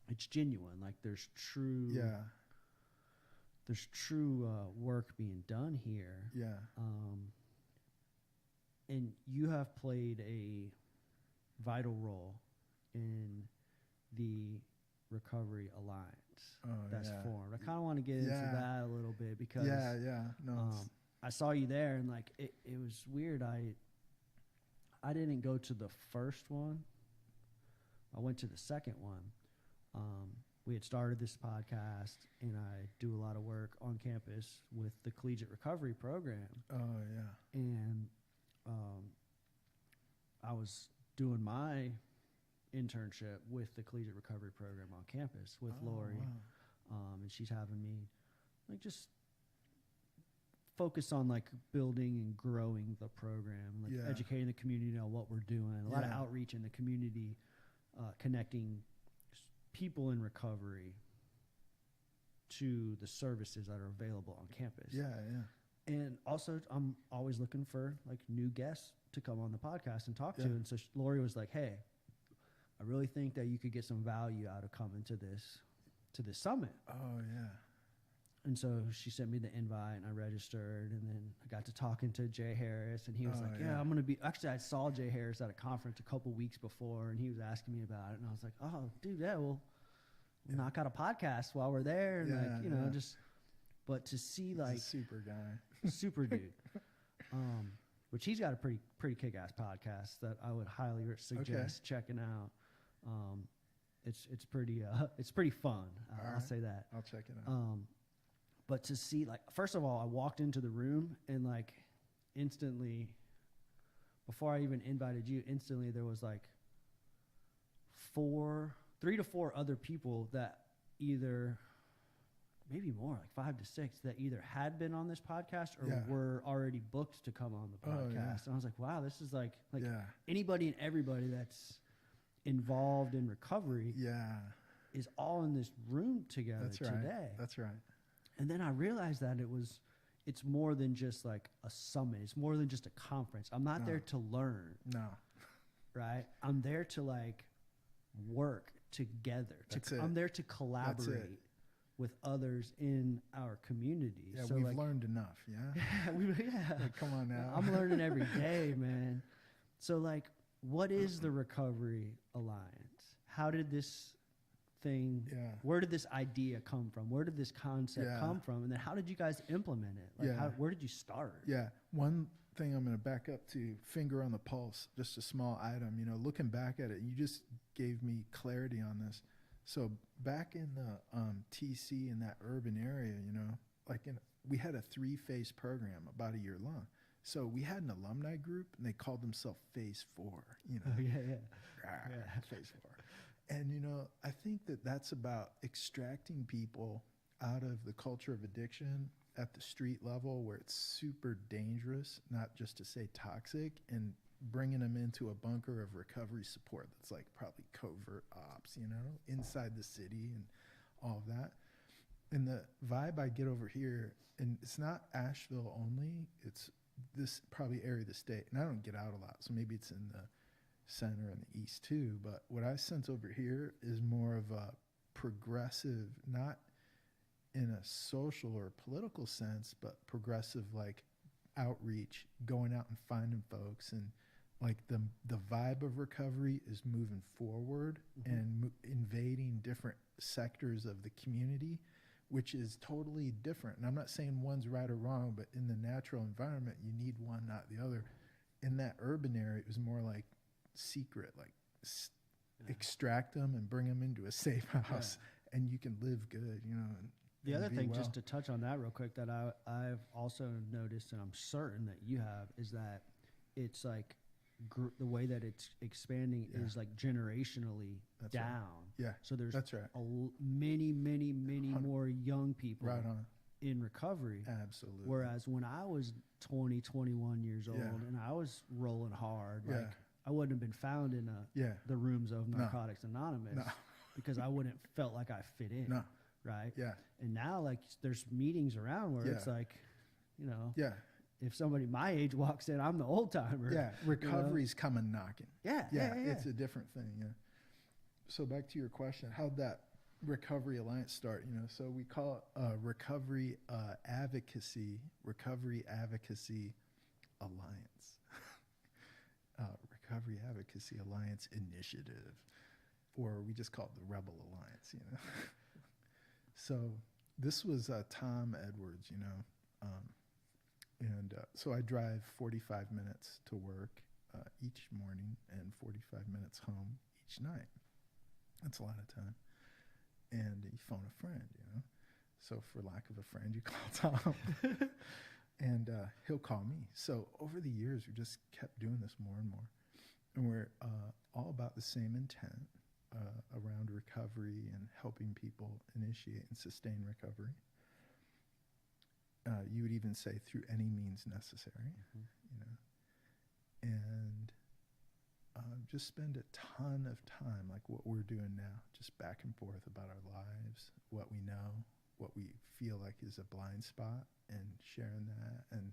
it's genuine. Like there's true work being done here. Yeah. And you have played a vital role in the Recovery Alliance that's formed. I kind of want to get into that a little bit because I saw you there and like it was weird. I didn't go to the first one. I went to the second one. We had started this podcast and I do a lot of work on campus with the Collegiate Recovery Program. Oh yeah. And I was doing my internship with the Collegiate Recovery Program on campus with Lori. Wow. And she's having me like just focus on like building and growing the program, like educating the community on what we're doing, a lot of outreach in the community, connecting people in recovery to the services that are available on campus. Yeah. And also, I'm always looking for like new guests to come on the podcast and talk to. And so Lori was like, "Hey, I really think that you could get some value out of coming to this summit." Oh yeah. And so she sent me the invite, and I registered, and then I got to talking to Jay Harris, and he was like, "Yeah, I'm gonna be." Actually, I saw Jay Harris at a conference a couple weeks before, and he was asking me about it, and I was like, "Oh, dude, yeah, we'll knock out a podcast while we're there," and like, you know, just. But to see like He's a super guy, super dude, which he's got a pretty kick-ass podcast that I would highly suggest checking out. It's pretty fun. I'll say that. I'll check it out. But to see, like, first of all, I walked into the room and like instantly, before I even invited you, instantly there was like 3 to 4 other people that either, maybe more, like 5 to 6, that either had been on this podcast or were already booked to come on the podcast. And I was like, wow, this is like anybody and everybody that's involved in recovery is all in this room together today. That's right. And then I realized that it's more than just like a summit. It's more than just a conference. I'm not there to learn. No. Right? I'm there to like work together. I'm there to collaborate with others in our community. Yeah, so we've like, learned enough, yeah? Like, come on now. I'm learning every day, man. So like, what is the Recovery Alliance? How did this thing, where did this idea come from? Where did this concept come from? And then how did you guys implement it? Like, where did you start? Yeah, one thing I'm going to back up to, finger on the pulse, just a small item. You know, looking back at it, you just gave me clarity on this. So back in the TC in that urban area, you know, like we had a 3-phase program about a year long. So we had an alumni group, and they called themselves Phase 4. You know, Phase 4. And you know, I think that's about extracting people out of the culture of addiction at the street level, where it's super dangerous, not just to say toxic, and bringing them into a bunker of recovery support that's like probably covert ops, you know, inside the city and all of that. And the vibe I get over here, and it's not Asheville only, it's this probably area of the state, and I don't get out a lot, so maybe it's in the center and the east too, but what I sense over here is more of a progressive, not in a social or political sense, but progressive like outreach, going out and finding folks, and like the vibe of recovery is moving forward and invading different sectors of the community, which is totally different. And I'm not saying one's right or wrong, but in the natural environment, you need one, not the other. In that urban area, it was more like secret, like extract them and bring them into a safe house, and you can live good, you know. The other thing, just to touch on that real quick, that I've also noticed, and I'm certain that you have, is that it's like the way that it's expanding is like generationally down. Right. Yeah, so there's many more young people in recovery. Absolutely. Whereas when I was 20, 21 years old and I was rolling hard, like I wouldn't have been found in the rooms of Narcotics Anonymous because I wouldn't felt like I fit in. No. Right? Yeah. And now, like, there's meetings around where it's like, you know, if somebody my age walks in, I'm the old timer. Yeah, recovery's coming knocking. Yeah. It's a different thing. Yeah. So back to your question, how'd that Recovery Alliance start? You know, so we call it Recovery Advocacy Alliance, Recovery Advocacy Alliance Initiative, or we just call it the Rebel Alliance. You know. So this was Tom Edwards, you know, and so I drive 45 minutes to work each morning and 45 minutes home each night. That's a lot of time. And you phone a friend, you know. So for lack of a friend, you call Tom, and he'll call me. So over the years, we just kept doing this more and more. And we're all about the same intent around recovery and helping people initiate and sustain recovery. You would even say through any means necessary, you know, and just spend a ton of time, like what we're doing now, just back and forth about our lives, what we know, what we feel like is a blind spot, and sharing that, and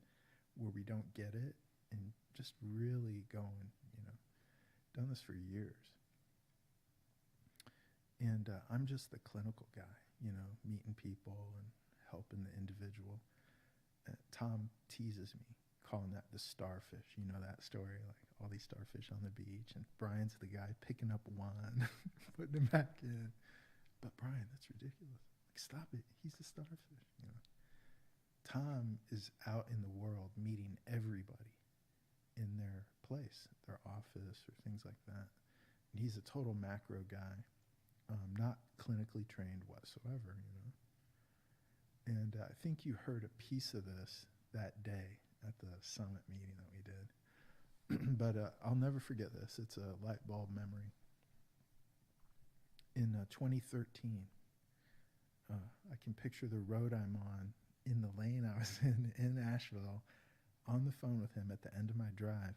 where we don't get it, and just really going, you know, done this for years. And I'm just the clinical guy, you know, meeting people and helping the individual. Tom teases me, calling that the starfish. You know that story, like all these starfish on the beach, and Brian's the guy picking up one, putting him back in. But Brian, that's ridiculous. Like, stop it. He's the starfish. You know, Tom is out in the world meeting everybody in their place, their office, or things like that. And he's a total macro guy, not clinically trained whatsoever. You know. And I think you heard a piece of this that day at the summit meeting that we did. But I'll never forget this. It's a light bulb memory. In 2013, I can picture the road I'm on in the lane I was in Asheville, on the phone with him at the end of my drive.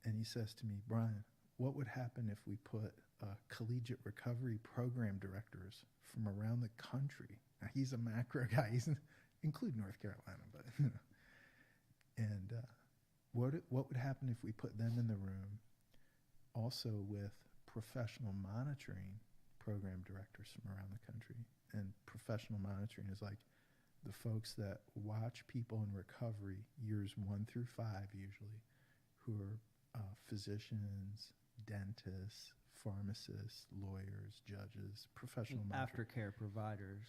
And he says to me, Brian, what would happen if we put collegiate recovery program directors from around the country? Now, he's a macro guy, including North Carolina, but you know. And what would happen if we put them in the room also with professional monitoring program directors from around the country? And professional monitoring is like the folks that watch people in recovery years 1 through 5 usually, who are physicians, dentists, pharmacists, lawyers, judges, professional aftercare providers.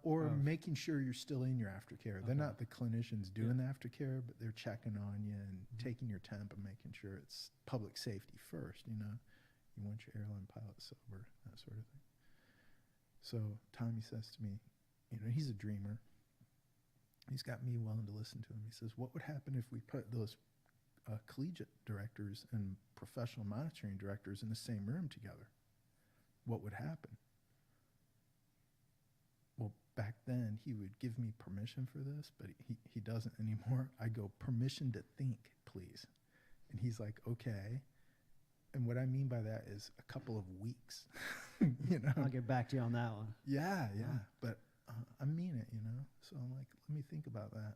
Or making sure you're still in your aftercare. They're not the clinicians doing the aftercare, but they're checking on you and taking your temp and making sure it's public safety first, you know. You want your airline pilot sober, that sort of thing. So Tommy says to me, you know, he's a dreamer. He's got me willing to listen to him. He says, what would happen if we put those collegiate directors and professional monitoring directors in the same room together? What would happen? Well, back then he would give me permission for this, but he doesn't anymore. I go, permission to think, please. And he's like, okay. And what I mean by that is a couple of weeks, you know. I'll get back to you on that one. Yeah. But I mean it, you know. So I'm like, let me think about that.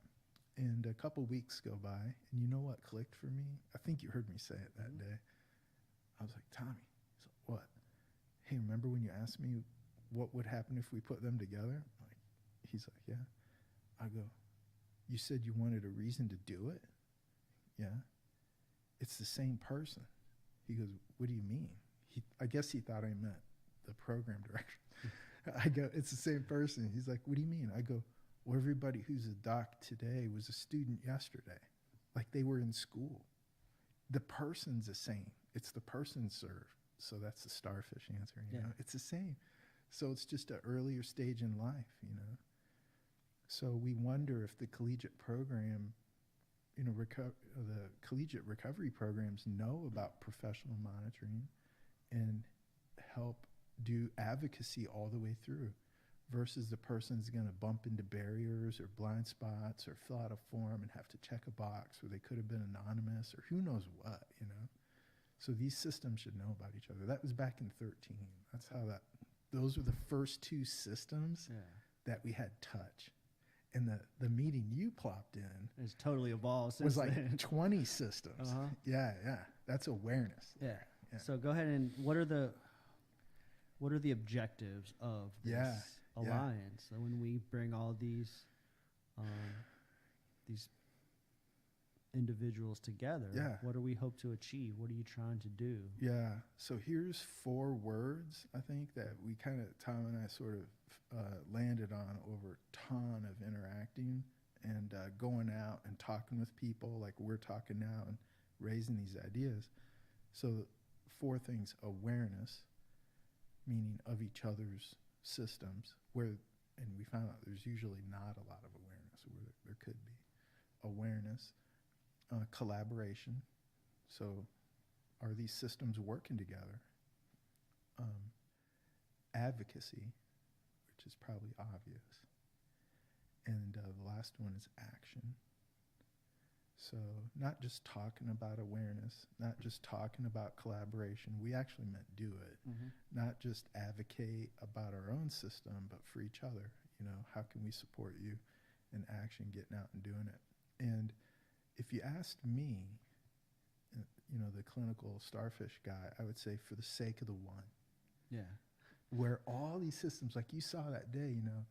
And a couple weeks go by, and you know what clicked for me? I think you heard me say it that day. I was like, Tommy, so what? Hey, remember when you asked me what would happen if we put them together? Like, he's like, yeah. I go, you said you wanted a reason to do it? Yeah. It's the same person. He goes, what do you mean? I guess he thought I meant the program director. I go, it's the same person. He's like, what do you mean? I go, well, everybody who's a doc today was a student yesterday. Like they were in school. The person's the same. It's the person served. So that's the starfish answer, you know. It's the same. So it's just an earlier stage in life, you know. So we wonder if the collegiate program, you know, the collegiate recovery programs know about professional monitoring and help do advocacy all the way through, versus the person's going to bump into barriers or blind spots or fill out a form and have to check a box where they could have been anonymous or who knows what, you know. So these systems should know about each other. That was back in 13. That's how those were the first 2 systems that we had touch. And the meeting you plopped in it's totally evolved since was like then. 20 systems. Yeah. That's awareness. Yeah. So go ahead and what are the objectives of this alliance? So when we bring all these individuals together, what do we hope to achieve? What are you trying to do? Yeah. So here's 4 words, I think, that we kind of, Tom and I sort of landed on over a ton of interacting and going out and talking with people like we're talking now and raising these ideas. So 4 things: awareness, meaning of each other's systems, and we found out there's usually not a lot of awareness where there could be. Awareness, collaboration. So are these systems working together? Advocacy, which is probably obvious. And the last one is action. So not just talking about awareness, not just talking about collaboration. We actually meant do it. Not just advocate about our own system, but for each other. You know, how can we support you in action, getting out and doing it? And if you asked me, you know, the clinical starfish guy, I would say for the sake of the one. Yeah. Where all these systems, like you saw that day, you know,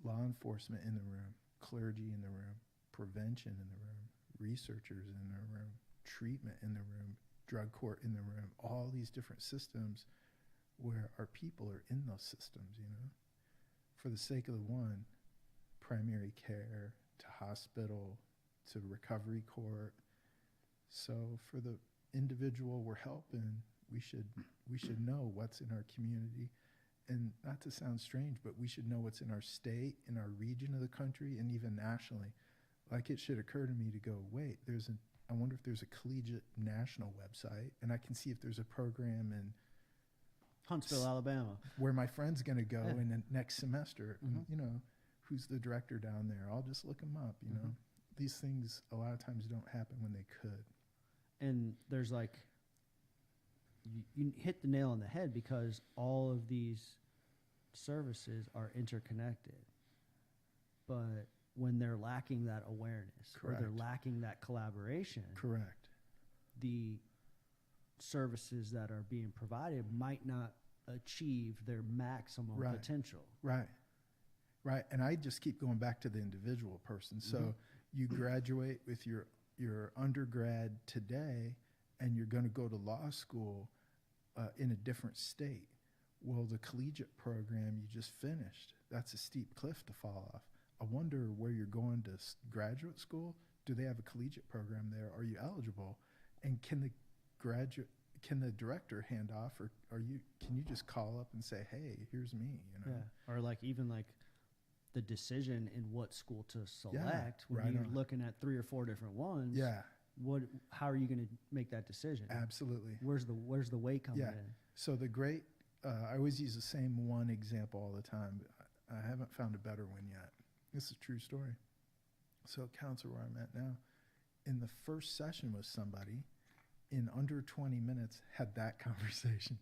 law enforcement in the room, clergy in the room, prevention in the room, researchers in the room, treatment in the room, drug court in the room, all these different systems where our people are in those systems, you know. For the sake of the one, primary care to hospital to recovery court. So for the individual we're helping, we should know what's in our community. And not to sound strange, but we should know what's in our state, in our region of the country, and even nationally. Like, it should occur to me to go, wait, I wonder if there's a collegiate national website, and I can see if there's a program in Huntsville, Alabama, where my friend's going to go in the next semester. You know, who's the director down there? I'll just look them up, you know. These things a lot of times don't happen when they could. And there's like, you hit the nail on the head, because all of these services are interconnected. But when they're lacking that awareness, Correct. or they're lacking that collaboration, Correct. the services that are being provided might not achieve their maximum Right. potential. Right. Right. And I just keep going back to the individual person. So you graduate with your undergrad today, and you're going to go to law school in a different state. Well, the collegiate program you just finished, that's a steep cliff to fall off. I wonder where you're going to graduate school. Do they have a collegiate program there? Are you eligible? And can the director hand off, or can you just call up and say, hey, here's me, you know? Yeah. Or like, even like the decision in what school to select, when right you're on. looking at 3 or 4 different ones. Yeah, How are you going to make that decision? absolutely. Where's the weight coming Yeah. in? So I always use the same one example all the time, but I haven't found a better one yet. This is a true story. So counselor where I'm at now, in the first session with somebody, in under 20 minutes, had that conversation.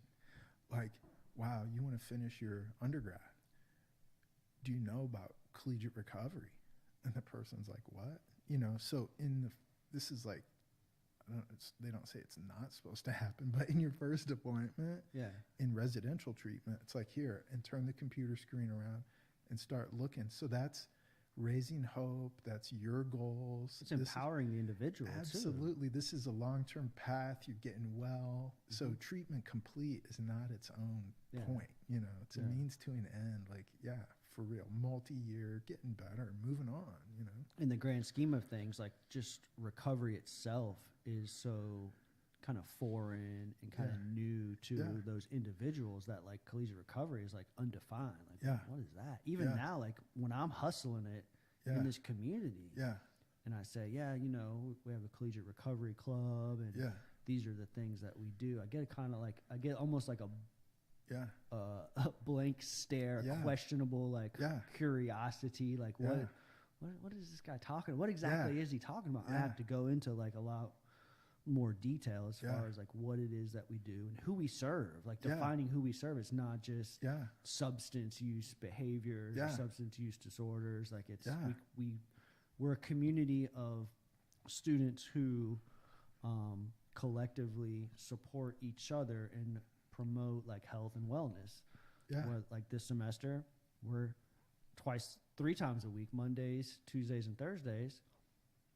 Like, wow, you want to finish your undergrad? Do you know about collegiate recovery? And the person's like, what? You know, so this is like, they don't say it's not supposed to happen, but in your first appointment, in residential treatment, it's like, here, and turn the computer screen around and start looking. So that's raising hope. That's your goals. It's empowering the individual. Absolutely. This is a long-term path. You're getting well. So treatment complete is not its own point. You know, it's a means to an end. Like, for real, multi-year, getting better, moving on, you know. In the grand scheme of things, like, just recovery itself is so kind of foreign and kind of new to those individuals, that like collegiate recovery is like undefined. Like, what is that? Even now, like when I'm hustling it in this community, and I say, you know, we have a collegiate recovery club, and these are the things that we do. I get I get almost like a blank stare, questionable, like curiosity, like what is this guy talking about? What exactly is he talking about? I have to go into like a lot more detail as far as like what it is that we do and who we serve, like defining who we serve. It's not just substance use behaviors or substance use disorders. Like, it's we're a community of students who collectively support each other and promote like health and wellness. Like this semester, we're 3 times a week, Mondays, Tuesdays, and Thursdays.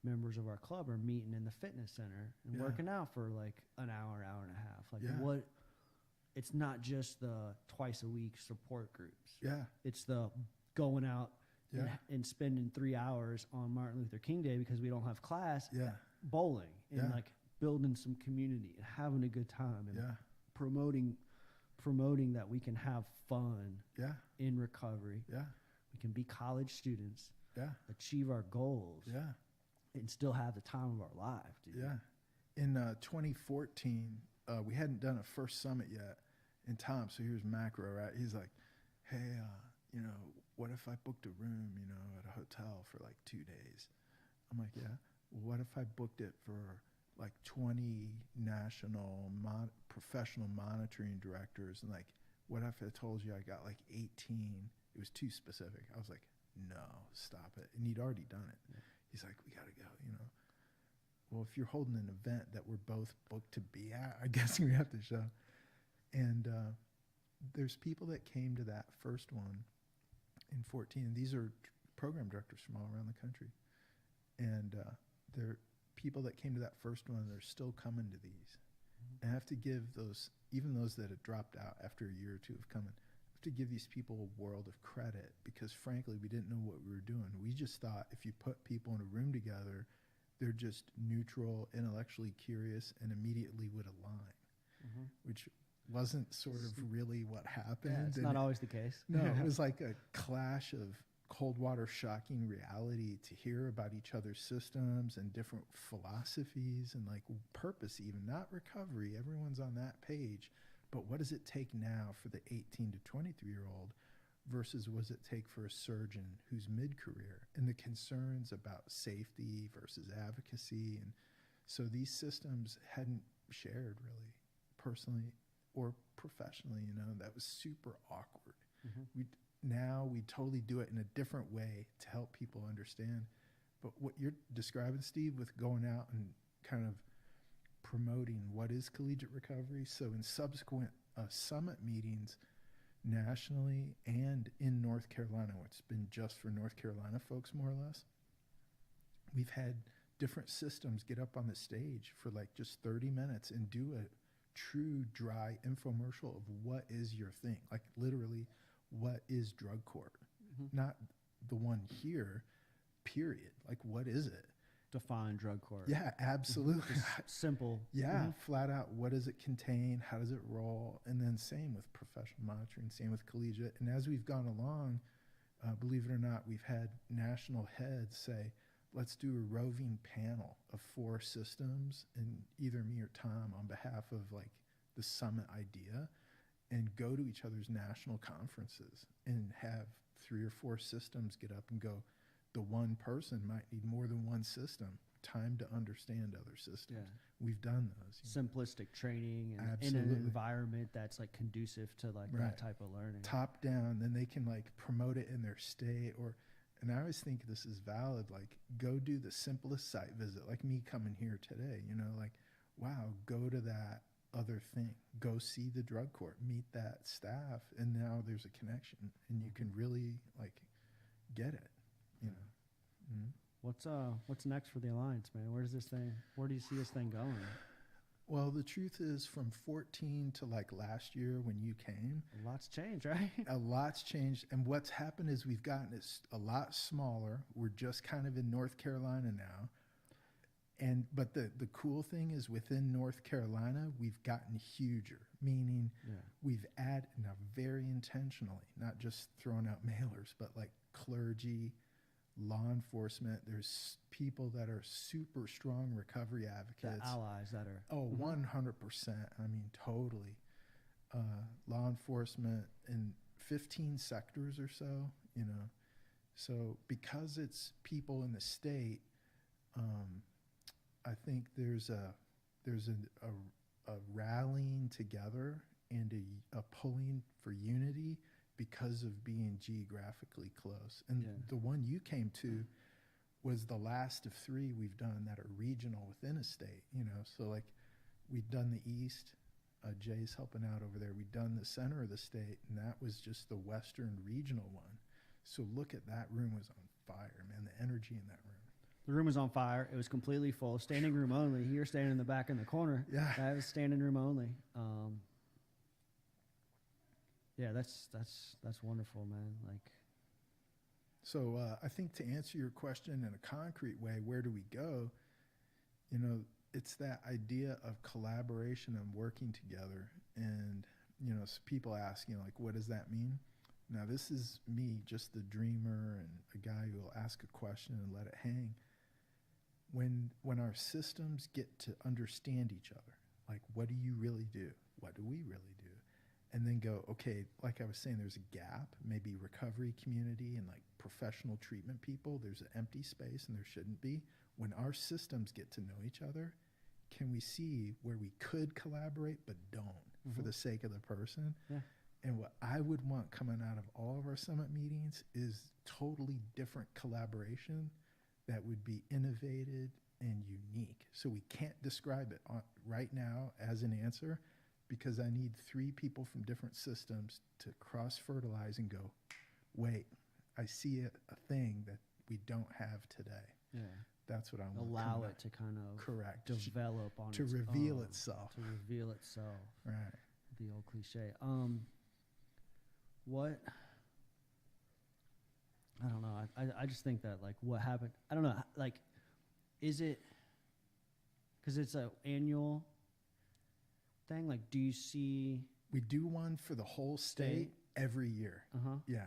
Members of our club are meeting in the fitness center and working out for like an hour and a half. Like, it's not just the twice a week support groups. It's the going out and spending 3 hours on Martin Luther King Day because we don't have class, bowling and like building some community and having a good time and promoting that we can have fun in recovery. We can be college students, achieve our goals, and still have the time of our life, dude. In 2014, we hadn't done a first summit yet. And Tom, so here's macro, right? He's like, hey, you know, what if I booked a room, you know, at a hotel for like 2 days? I'm like, yeah. Well, what if I booked it for like 20 national professional monitoring directors? And like, what if I told you I got like 18? It was too specific. I was like, no, stop it. And he'd already done it. Yeah. He's like, we got to go, you know. Well, if you're holding an event that we're both booked to be at, I guess we have to show. And there's people that came to that first one in 14. And these are program directors from all around the country. And there are people that came to that first one, they're still coming to these. Mm-hmm. And I have to give those, even those that had dropped out after a year or two of coming, I have to give these people a world of credit because frankly, we didn't know what we were doing. We just thought if you put people in a room together, they're just neutral, intellectually curious, and immediately would align, mm-hmm. which wasn't sort of really what happened. Yeah, it's not always the case. No, it was like a clash of cold water shocking reality to hear about each other's systems and different philosophies and like purpose, even not recovery. Everyone's on that page. But what does it take now for the 18 to 23-year-old versus what does it take for a surgeon who's mid-career, and the concerns about safety versus advocacy? And so these systems hadn't shared really personally or professionally, you know. That was super awkward. Mm-hmm. We totally do it in a different way to help people understand. But what you're describing, Steve, with going out and kind of promoting what is collegiate recovery, so in subsequent summit meetings nationally and in North Carolina, it's been just for North Carolina folks more or less, we've had different systems get up on the stage for like just 30 minutes and do a true dry infomercial of what is your thing, like literally what is drug court, mm-hmm. not the one here, period, like what is it? Define drug court. Yeah, absolutely. Just simple. Yeah, mm-hmm. flat out. What does it contain? How does it roll? And then same with professional monitoring, same with collegiate. And as we've gone along, believe it or not, we've had national heads say, let's do a roving panel of 4 systems, and either me or Tom on behalf of like the summit idea, and go to each other's national conferences and have 3 or 4 systems get up and go, the one person might need more than one system, time to understand other systems. Yeah. We've done those. Simplistic training and in an environment that's like conducive to like right. that type of learning. Top down, then they can like promote it in their state. And I always think this is valid, like go do the simplest site visit, like me coming here today, you know, like, wow, go to that other thing, go see the drug court, meet that staff, and now there's a connection and you can really like get it. You know, mm-hmm. What's next for the Alliance, man? Where do you see this thing going? Well, the truth is from 14 to like last year when you came, a lot's changed, right? A lot's changed. And what's happened is we've gotten it a lot smaller. We're just kind of in North Carolina now. But the cool thing is within North Carolina, we've gotten huger, meaning we've added, now very intentionally, not just throwing out mailers, but like clergy, law enforcement. There's people that are super strong recovery advocates. The allies that are. Oh, 100%. I mean, totally. Law enforcement in 15 sectors or so, you know. So because it's people in the state, I think there's a rallying together and a pulling for unity because of being geographically close. And the one you came to was the last of 3 we've done that are regional within a state, you know. So like we've done the East, Jay's helping out over there. We've done the center of the state, and that was just the Western regional one. So look at that room was on fire, man, the energy in that room. The room was on fire. It was completely full, standing room only. You're standing in the back in the corner. Yeah. That was standing room only. Yeah, that's wonderful, man. Like, so I think to answer your question in a concrete way, where do we go? You know, it's that idea of collaboration and working together. And, you know, so people ask, you know, like, what does that mean? Now, this is me, just the dreamer and a guy who will ask a question and let it hang. When our systems get to understand each other, Like, what do you really do? What do we really do? And then go, okay, like I was saying, there's a gap, maybe recovery community and like professional treatment people. There's an empty space and there shouldn't be. When our systems get to know each other, can we see where we could collaborate but don't for the sake of the person? Yeah. And what I would want coming out of all of our summit meetings is totally different collaboration that would be innovative and unique. So we can't describe it right now as an answer, because I need 3 people from different systems to cross-fertilize and go, wait, I see a thing that we don't have today. Yeah. That's what I want. Allow it to kind of correct develop on to its reveal own, itself. To reveal itself. Right. The old cliche. What? I don't know. I just think that, like, what happened, I don't know, like, is it, because it's an annual thing, like, do you see, We do one for the whole state every year. Yeah.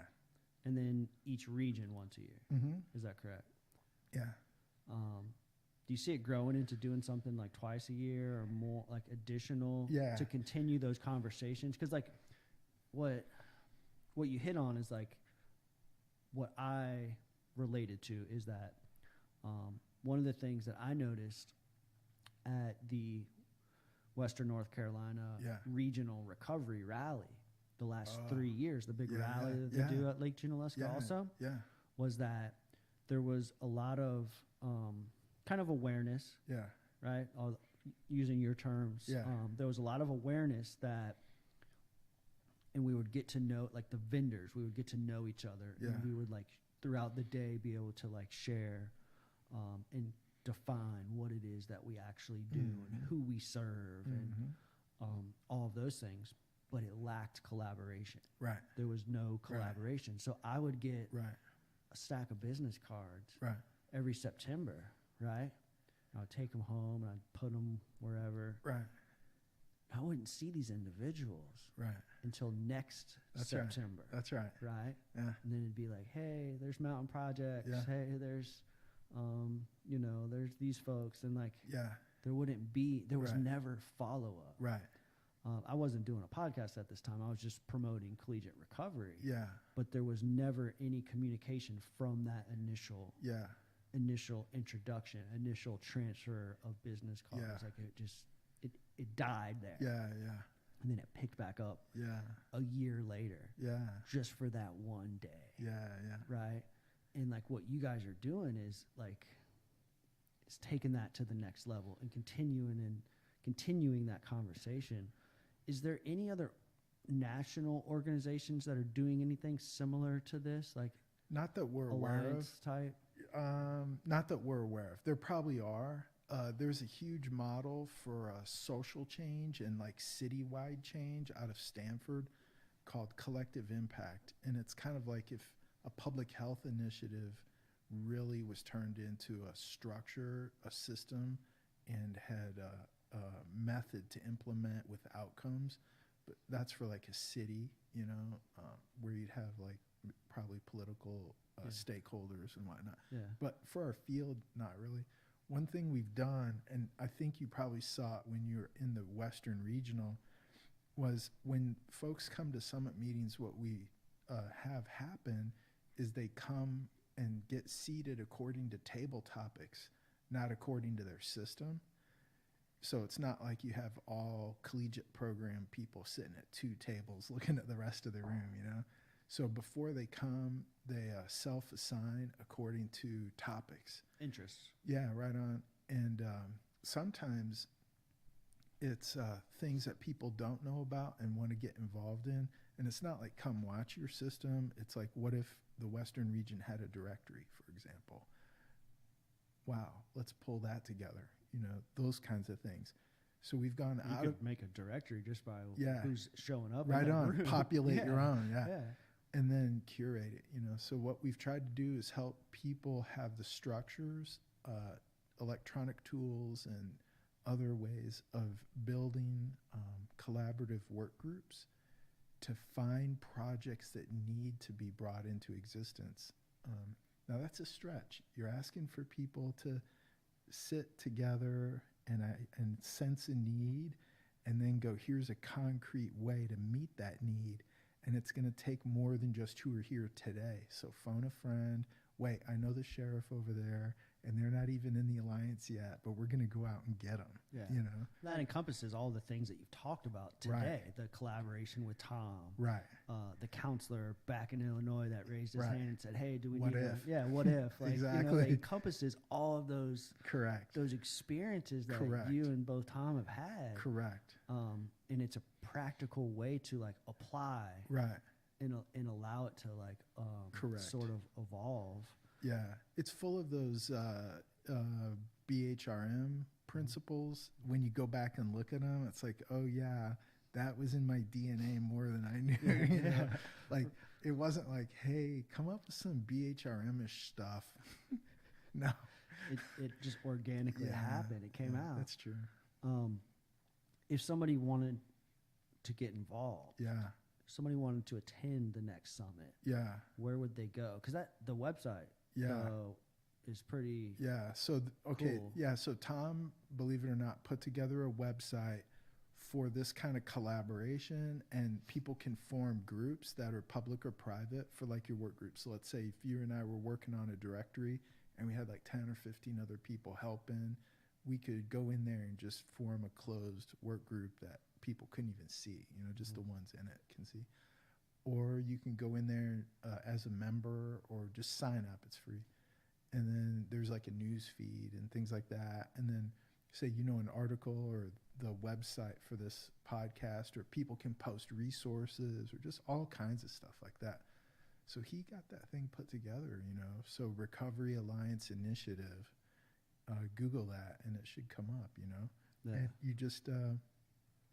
and then each region once a year? Mm-hmm. Is that correct? Yeah. Do you see it growing into doing something like twice a year or more, like additional, Yeah. to continue those conversations? Because, like, what you hit on is, like, what I related to is that one of the things that I noticed at the Western North Carolina Regional Recovery Rally the last 3 years, the big rally that they do at Lake Junaluska also, was that there was a lot of kind of awareness, right? Using your terms, there was a lot of awareness that, and we would get to know, like, the vendors, we would get to know each other, and we would, like, throughout the day be able to, like, share and define what it is that we actually do and who we serve and all of those things, but it lacked collaboration. Right. There was no collaboration. So I would get a stack of business cards every September, right? And I'd take them home and I'd put them wherever. Right. I wouldn't see these individuals until next September. That's right. Right? Yeah. And then it'd be like, hey, there's Mountain Projects. Yeah. Hey, there's, there's these folks. And, like, there wouldn't be, there was never follow-up. Right. I wasn't doing a podcast at this time. I was just promoting collegiate recovery. Yeah. But there was never any communication from that initial introduction, initial transfer of business cards. Yeah. Like, it died there. Yeah. And then it picked back up a year later. Yeah. Just for that one day. Yeah. Right? And, like, what you guys are doing is, like, it's taking that to the next level and continuing that conversation. Is there any other national organizations that are doing anything similar to this, like not that we're aware of? Type? Not that we're aware of. There probably are. There's a huge model for social change and, like, citywide change out of Stanford called Collective Impact. And it's kind of like if a public health initiative really was turned into a structure, a system, and had a method to implement with outcomes. But that's for, like, a city, where you'd have, like, probably political stakeholders and whatnot. Yeah. But for our field, not really. One thing we've done, and I think you probably saw it when you were in the Western Regional, was when folks come to summit meetings, what we have happen is they come and get seated according to table topics, not according to their system. So it's not like you have all collegiate program people sitting at 2 tables looking at the rest of the room, So before they come, they self-assign according to topics. Interests. Yeah, right on. And sometimes it's things that people don't know about and want to get involved in. And it's not like, come watch your system. It's like, what if the Western region had a directory, for example? Wow, let's pull that together. Those kinds of things. So we've gone You out could of make a directory just by who's showing up. right in that on, room. populate your own, Yeah. and then curate it. So what we've tried to do is help people have the structures, electronic tools, and other ways of building collaborative work groups to find projects that need to be brought into existence. Now that's a stretch. You're asking for people to sit together and sense a need and then go, here's a concrete way to meet that need. And it's going to take more than just who are here today. So phone a friend. Wait, I know the sheriff over there, and they're not even in the alliance yet, but we're going to go out and get them. Yeah. You know, that encompasses all the things that you've talked about today. Right. The collaboration with Tom, right? The counselor back in Illinois that raised his Right. hand and said, "Hey, do we What need if? what if?" Like, Exactly. it encompasses all of those Correct. those experiences that Correct. you and both Tom have had. Correct. And it's a practical way to like apply, Right. and allow it to like Correct. sort of evolve. Yeah, it's full of those BHRM principles. When you go back and look at them, it's like, oh yeah, that was in my DNA more than I knew. You know? Like, it wasn't like, hey, come up with some BHRM-ish stuff. No, It just organically happened. It came out. That's true. If somebody wanted to get involved, Yeah, if somebody wanted to attend the next summit, yeah, where would they go? Because the website, yeah. is pretty. Yeah. So, okay. Cool. Yeah. So Tom, believe it or not, put together a website for this kind of collaboration, and people can form groups that are public or private for like your work group. So let's say if you and I were working on a directory and we had like 10 or 15 other people helping, we could go in there and just form a closed work group that people couldn't even see, you know, just the ones in it can see. Or you can go in there as a member or just sign up. It's free. And then there's like a news feed and things like that. And then say, you know, an article or the website for this podcast, or people can post resources or just all kinds of stuff like that. So he got that thing put together, you know. So Recovery Alliance Initiative, Google that and it should come up, you know. Yeah. And you just,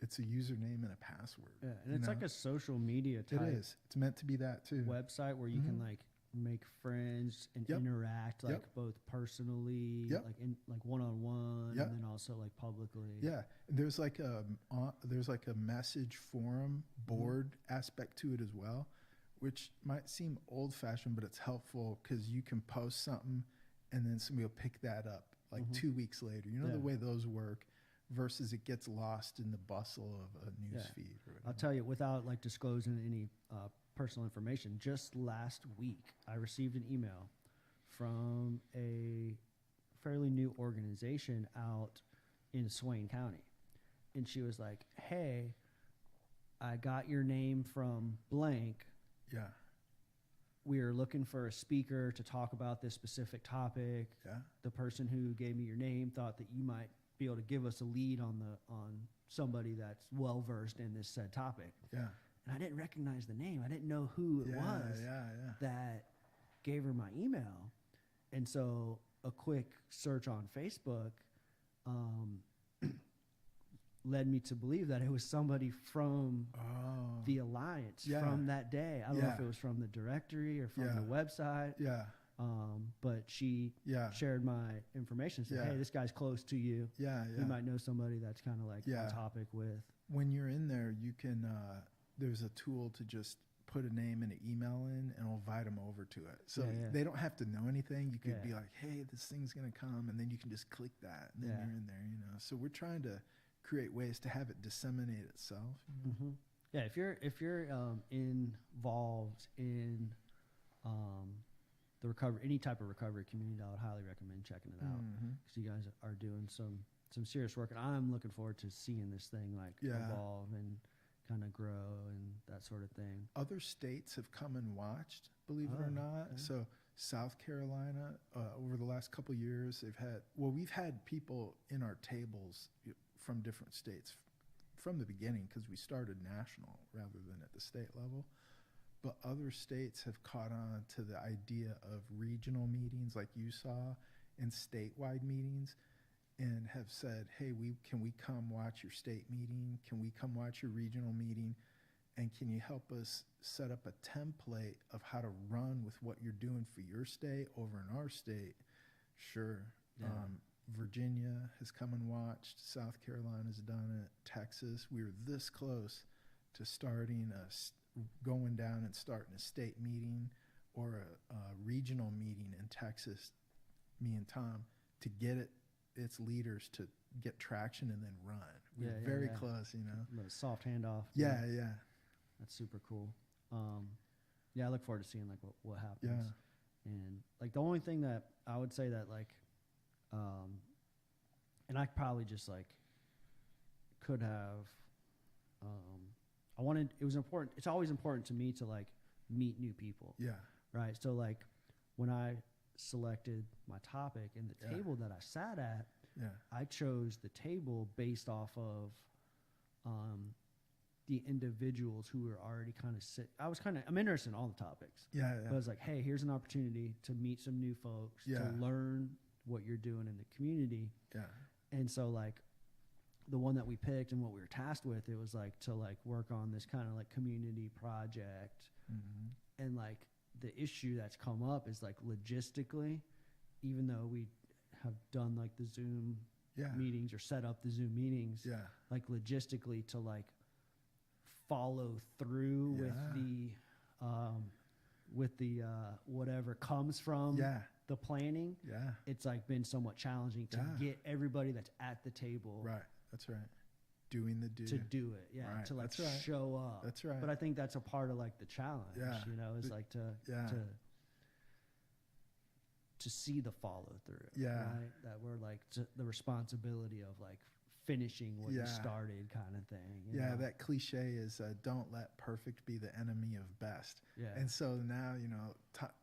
it's a username and a password. Yeah, and it's like a social media type. It is. It's meant to be that too. Website where you can like make friends and Yep. interact like Yep. both personally, Yep. like in like one-on-one, Yep. and then also like publicly. Yeah, there's like a message forum board aspect to it as well, which might seem old-fashioned, but it's helpful because you can post something and then somebody will pick that up like 2 weeks later. You know the way those work, versus it gets lost in the bustle of a news feed. Or I'll tell you, without like disclosing any personal information, just last week I received an email from a fairly new organization out in Swain County, and she was like, "Hey, I got your name from blank. Yeah, We are looking for a speaker to talk about this specific topic. yeah, The person who gave me your name thought that you might be able to give us a lead on somebody that's well versed in this said topic." yeah. And I didn't recognize the name. I didn't know who it was that gave her my email. And so a quick search on Facebook led me to believe that it was somebody from the Alliance from that day. I don't know if it was from the directory or from the website. Yeah. But she shared my information. Said, "Hey, this guy's close to you. Yeah, You might know somebody that's kind of like on topic with." When you're in there, you can, there's a tool to just put a name and an email in and it'll invite them over to it. So they don't have to know anything. You could be like, "Hey, this thing's going to come." And then you can just click that and then you're in there, you know. So we're trying to create ways to have it disseminate itself. You know? Yeah, if you're involved in the recovery, any type of recovery community, I would highly recommend checking it out, because you guys are doing some serious work, and I'm looking forward to seeing this thing like evolve and kind of grow and that sort of thing. Other states have come and watched, believe it or not. Okay. So South Carolina, over the last couple of years, we've had people in our tables from different states from the beginning, because we started national rather than at the state level. But other states have caught on to the idea of regional meetings like you saw and statewide meetings, and have said, "Hey, can we come watch your state meeting? Can we come watch your regional meeting? And can you help us set up a template of how to run with what you're doing for your state over in our state?" Sure. Yeah. Virginia has come and watched. South Carolina's done it. Texas. We were this close to going down and starting a state meeting or a regional meeting in Texas, me and Tom, to get it its leaders to get traction and then run. We're very close, you know. A soft handoff. Yeah. That's super cool. Yeah, I look forward to seeing like what happens. Yeah. And like the only thing that I would say that like, and I probably just like could have, it was important. It's always important to me to like meet new people. Yeah. Right. So like when I selected my topic and the table that I sat at, I chose the table based off of, the individuals who were already kind of I'm interested in all the topics. Yeah. But I was like, hey, here's an opportunity to meet some new folks, to learn what you're doing in the community. Yeah. And so like the one that we picked and what we were tasked with, it was like to like work on this kind of like community project. Mm-hmm. And like the issue that's come up is like logistically, even though we have done like the Zoom meetings or set up the Zoom meetings, like logistically to like follow through with the whatever comes from the planning. It's like been somewhat challenging to get everybody that's at the table. Right. That's right. Doing the do. To do it. Yeah. Right. To like show up. That's right. But I think that's a part of like the challenge, you know, is like to see the follow through. Yeah. Right? That we're like the responsibility of like finishing what you started kind of thing. You know? That cliche is don't let perfect be the enemy of best. Yeah. And so now, you know,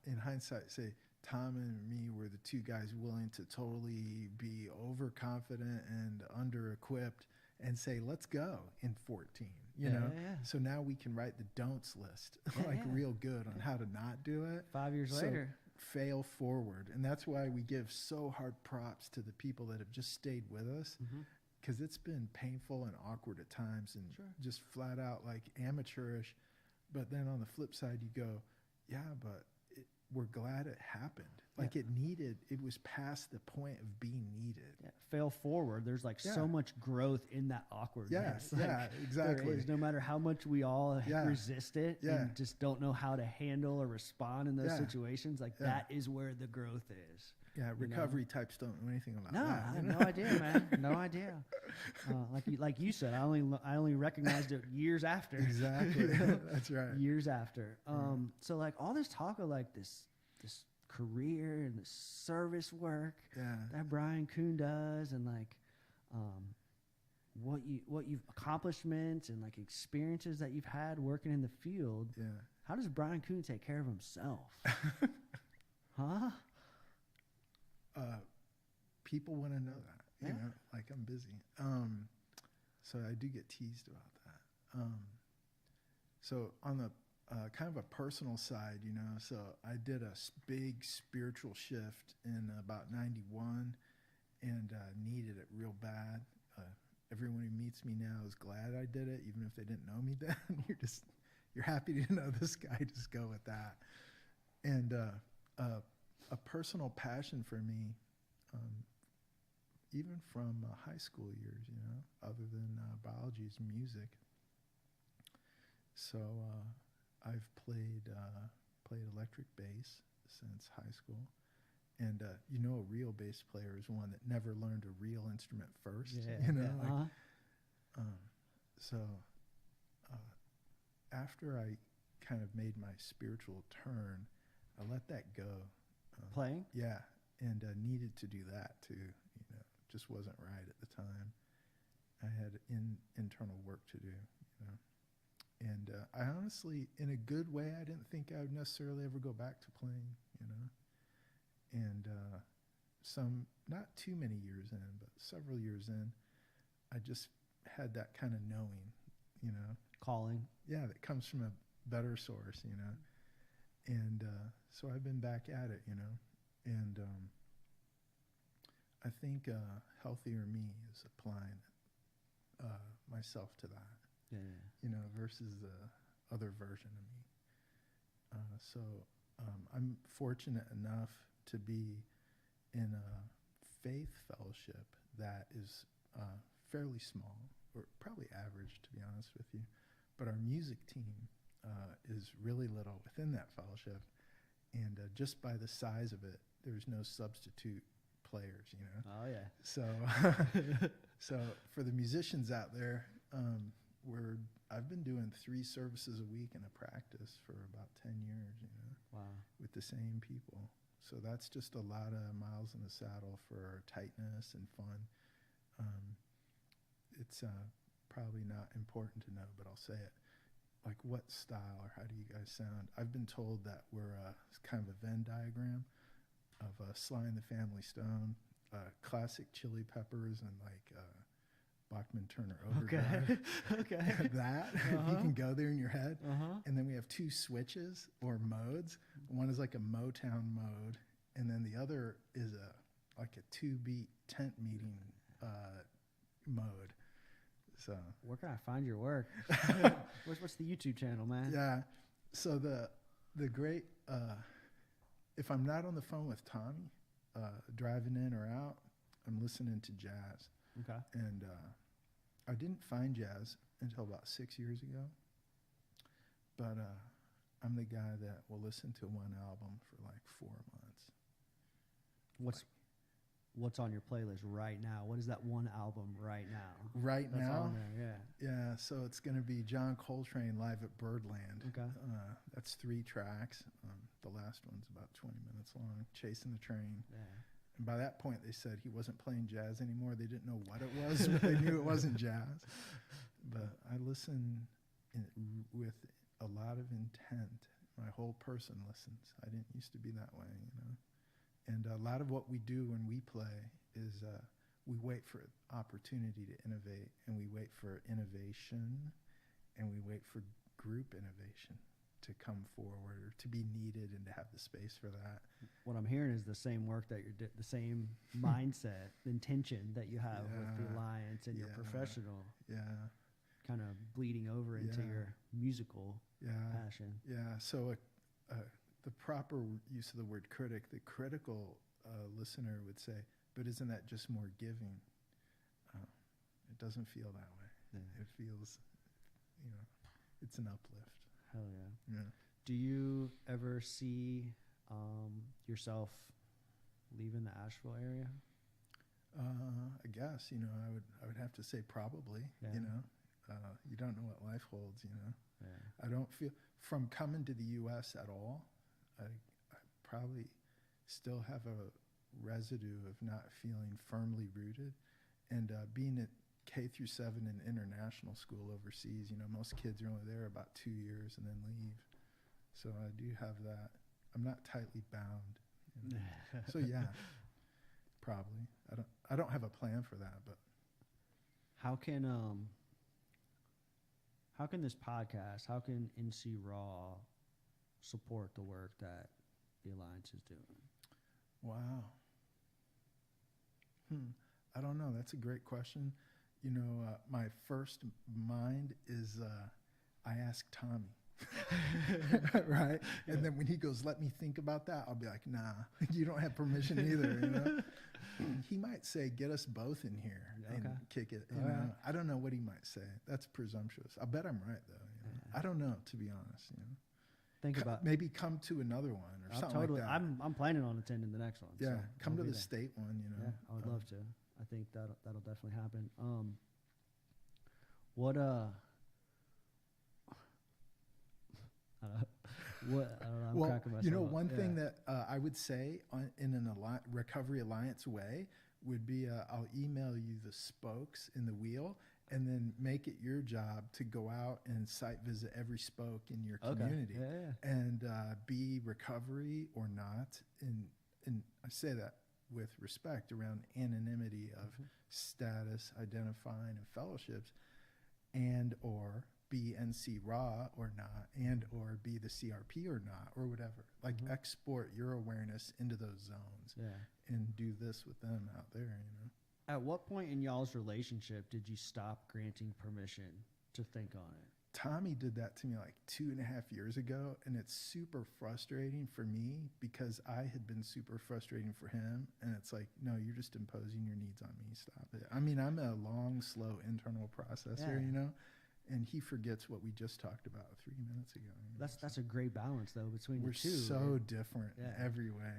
in hindsight, say Tom and me were the two guys willing to totally be overconfident and under-equipped and say, let's go in 14, you know? Yeah. So now we can write the don'ts list, real good on how to not do it. 5 years later. Fail forward. And that's why we give so hard props to the people that have just stayed with us. Mm-hmm. Because it's been painful and awkward at times and just flat out like amateurish. But then on the flip side, you go, but we're glad it happened. Like it was past the point of being needed. Yeah. Fail forward. There's like so much growth in that awkwardness. Yeah, exactly. No matter how much we all resist it and just don't know how to handle or respond in those situations, like that is where the growth is. Yeah, recovery types don't know anything about that. I have no idea, man. No idea. Like you said, I only recognized it years after. Exactly. That's right. Years after. So like all this talk of like this career and this service work that Brian Coon does, and like what you've accomplishments and like experiences that you've had working in the field. Yeah. How does Brian Coon take care of himself? Huh? People want to know that, you know, like I'm busy. So I do get teased about that. So on the kind of a personal side, you know, so I did a big spiritual shift in about 91 and needed it real bad. Everyone who meets me now is glad I did it, even if they didn't know me then. You're happy to know this guy, just go with that. And a personal passion for me, even from high school years, you know, other than biology, is music. So I've played electric bass since high school. And you know, a real bass player is one that never learned a real instrument first. You know, so after I kind of made my spiritual turn, I let that go. Playing? Yeah, and needed to do that too. You know, just wasn't right at the time. I had internal work to do. You know, and I honestly, in a good way, I didn't think I would necessarily ever go back to playing. You know. And not too many years in, but several years in, I just had that kind of knowing, you know. Calling. Yeah, that comes from a better source, you know. And so I've been back at it, you know. And I think healthier me is applying myself to that, you know, versus the other version of me. So I'm fortunate enough to be in a faith fellowship that is fairly small, or probably average, to be honest with you. But our music team is really little within that fellowship. And just by the size of it, there's no substitute players, you know. Oh yeah. So, so for the musicians out there, I've been doing 3 services a week in a practice for about 10 years, you know. Wow. With the same people. So that's just a lot of miles in the saddle for tightness and fun. It's probably not important to know, but I'll say it. Like, what style or how do you guys sound? I've been told that we're kind of a Venn diagram of Sly and the Family Stone, classic Chili Peppers, and like Bachman Turner Overdrive. Okay. That you can go there in your head. And then we have 2 switches or modes. One is like a Motown mode, and then the other is like a 2-beat tent meeting mode. So where can I find your work? What's the YouTube channel, man? Yeah. So the great if I'm not on the phone with Tommy, driving in or out, I'm listening to jazz. Okay. And I didn't find jazz until about 6 years ago. But I'm the guy that will listen to one album for like 4 months. What's on your playlist right now? What is that one album right now? Right That's now? on there, yeah. Yeah, so it's going to be John Coltrane live at Birdland. Okay. That's 3 tracks. The last one's about 20 minutes long, Chasing the Train. Yeah. And by that point, they said he wasn't playing jazz anymore. They didn't know what it was, but they knew it wasn't jazz. But I listen with a lot of intent. My whole person listens. I didn't used to be that way, you know. And a lot of what we do when we play is we wait for opportunity to innovate, and we wait for innovation, and we wait for group innovation to come forward or to be needed and to have the space for that. What I'm hearing is the same work that the same mindset, intention that you have with the Alliance and your professional. Yeah. Kind of bleeding over into your musical passion. Yeah. So the proper use of the word critic, the critical listener would say, but isn't that just more giving? It doesn't feel that way. Yeah. It feels, you know, it's an uplift. Hell yeah. Yeah. Do you ever see yourself leaving the Asheville area? I guess, you know, I would have to say probably, you know. You don't know what life holds, you know. Yeah. I don't feel, from coming to the U.S. at all, I probably still have a residue of not feeling firmly rooted. And being at K through 7 in international school overseas, you know, most kids are only there about 2 years and then leave. So I do have that. I'm not tightly bound. You know? So yeah, probably. I don't have a plan for that, but how can this podcast, how can NC Raw support the work that the Alliance is doing? Wow. I don't know. That's a great question. You know, my first mind is I ask Tommy, right? Yeah. And then when he goes, let me think about that, I'll be like, nah, you don't have permission either, you know? He might say, get us both in here and kick it. You know? Right. I don't know what he might say. That's presumptuous. I bet I'm right, though. You know? I don't know, to be honest. You know? Think about maybe come to another one or something like that. I'm planning on attending the next one. Yeah, so come to the state one, you know. Yeah, I would love to. I think that'll definitely happen. I'm cracking myself. You know, one thing that I would say in an Recovery Alliance way would be I'll email you the spokes in the wheel, and then make it your job to go out and site visit every spoke in your community and be recovery or not. And I say that with respect around anonymity of status, identifying, and fellowships, and or be NC Raw or not, and or be the CRP or not, or whatever. Like export your awareness into those zones and do this with them out there, you know. At what point in y'all's relationship did you stop granting permission to think on it? Tommy did that to me like 2.5 years ago, and it's super frustrating for me because I had been super frustrating for him, and it's like, no, you're just imposing your needs on me. Stop it. I mean, I'm a long, slow internal processor, you know, and he forgets what we just talked about 3 minutes ago. You know? That's a great balance though between the two. We're so different in every way.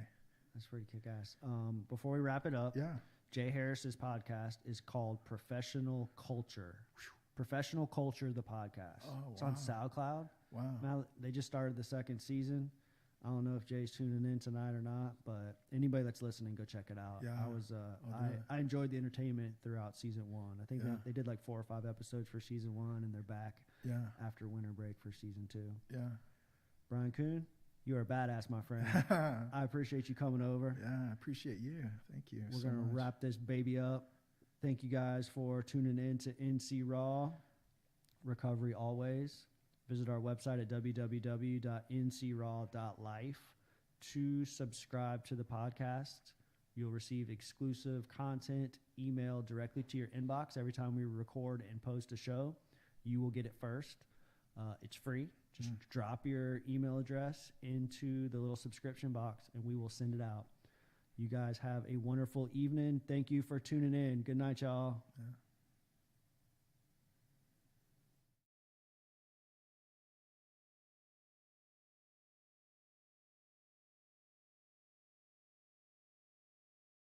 That's pretty kick-ass. Before we wrap it up, Yeah. Jay Harris's podcast is called Professional Culture. Professional Culture, the podcast. Oh, It's on SoundCloud. Wow. Now, they just started the second season. I don't know if Jay's tuning in tonight or not, but anybody that's listening, go check it out. Yeah, I enjoyed the entertainment throughout season 1. I think Yeah. they did like 4 or 5 episodes for season 1, and they're back Yeah. after winter break for season 2. Yeah. Brian Coon, you are a badass, my friend. I appreciate you coming over. Yeah, I appreciate you. Thank you. We're so going to much. wrap this baby up. Thank you guys for tuning in to NC Raw. Recovery always. Visit our website at www.ncraw.life to subscribe to the podcast. You'll receive exclusive content emailed directly to your inbox every time we record and post a show. You will get it first. It's free. Just drop your email address into the little subscription box, and we will send it out. You guys have a wonderful evening. Thank you for tuning in. Good night, y'all. Yeah.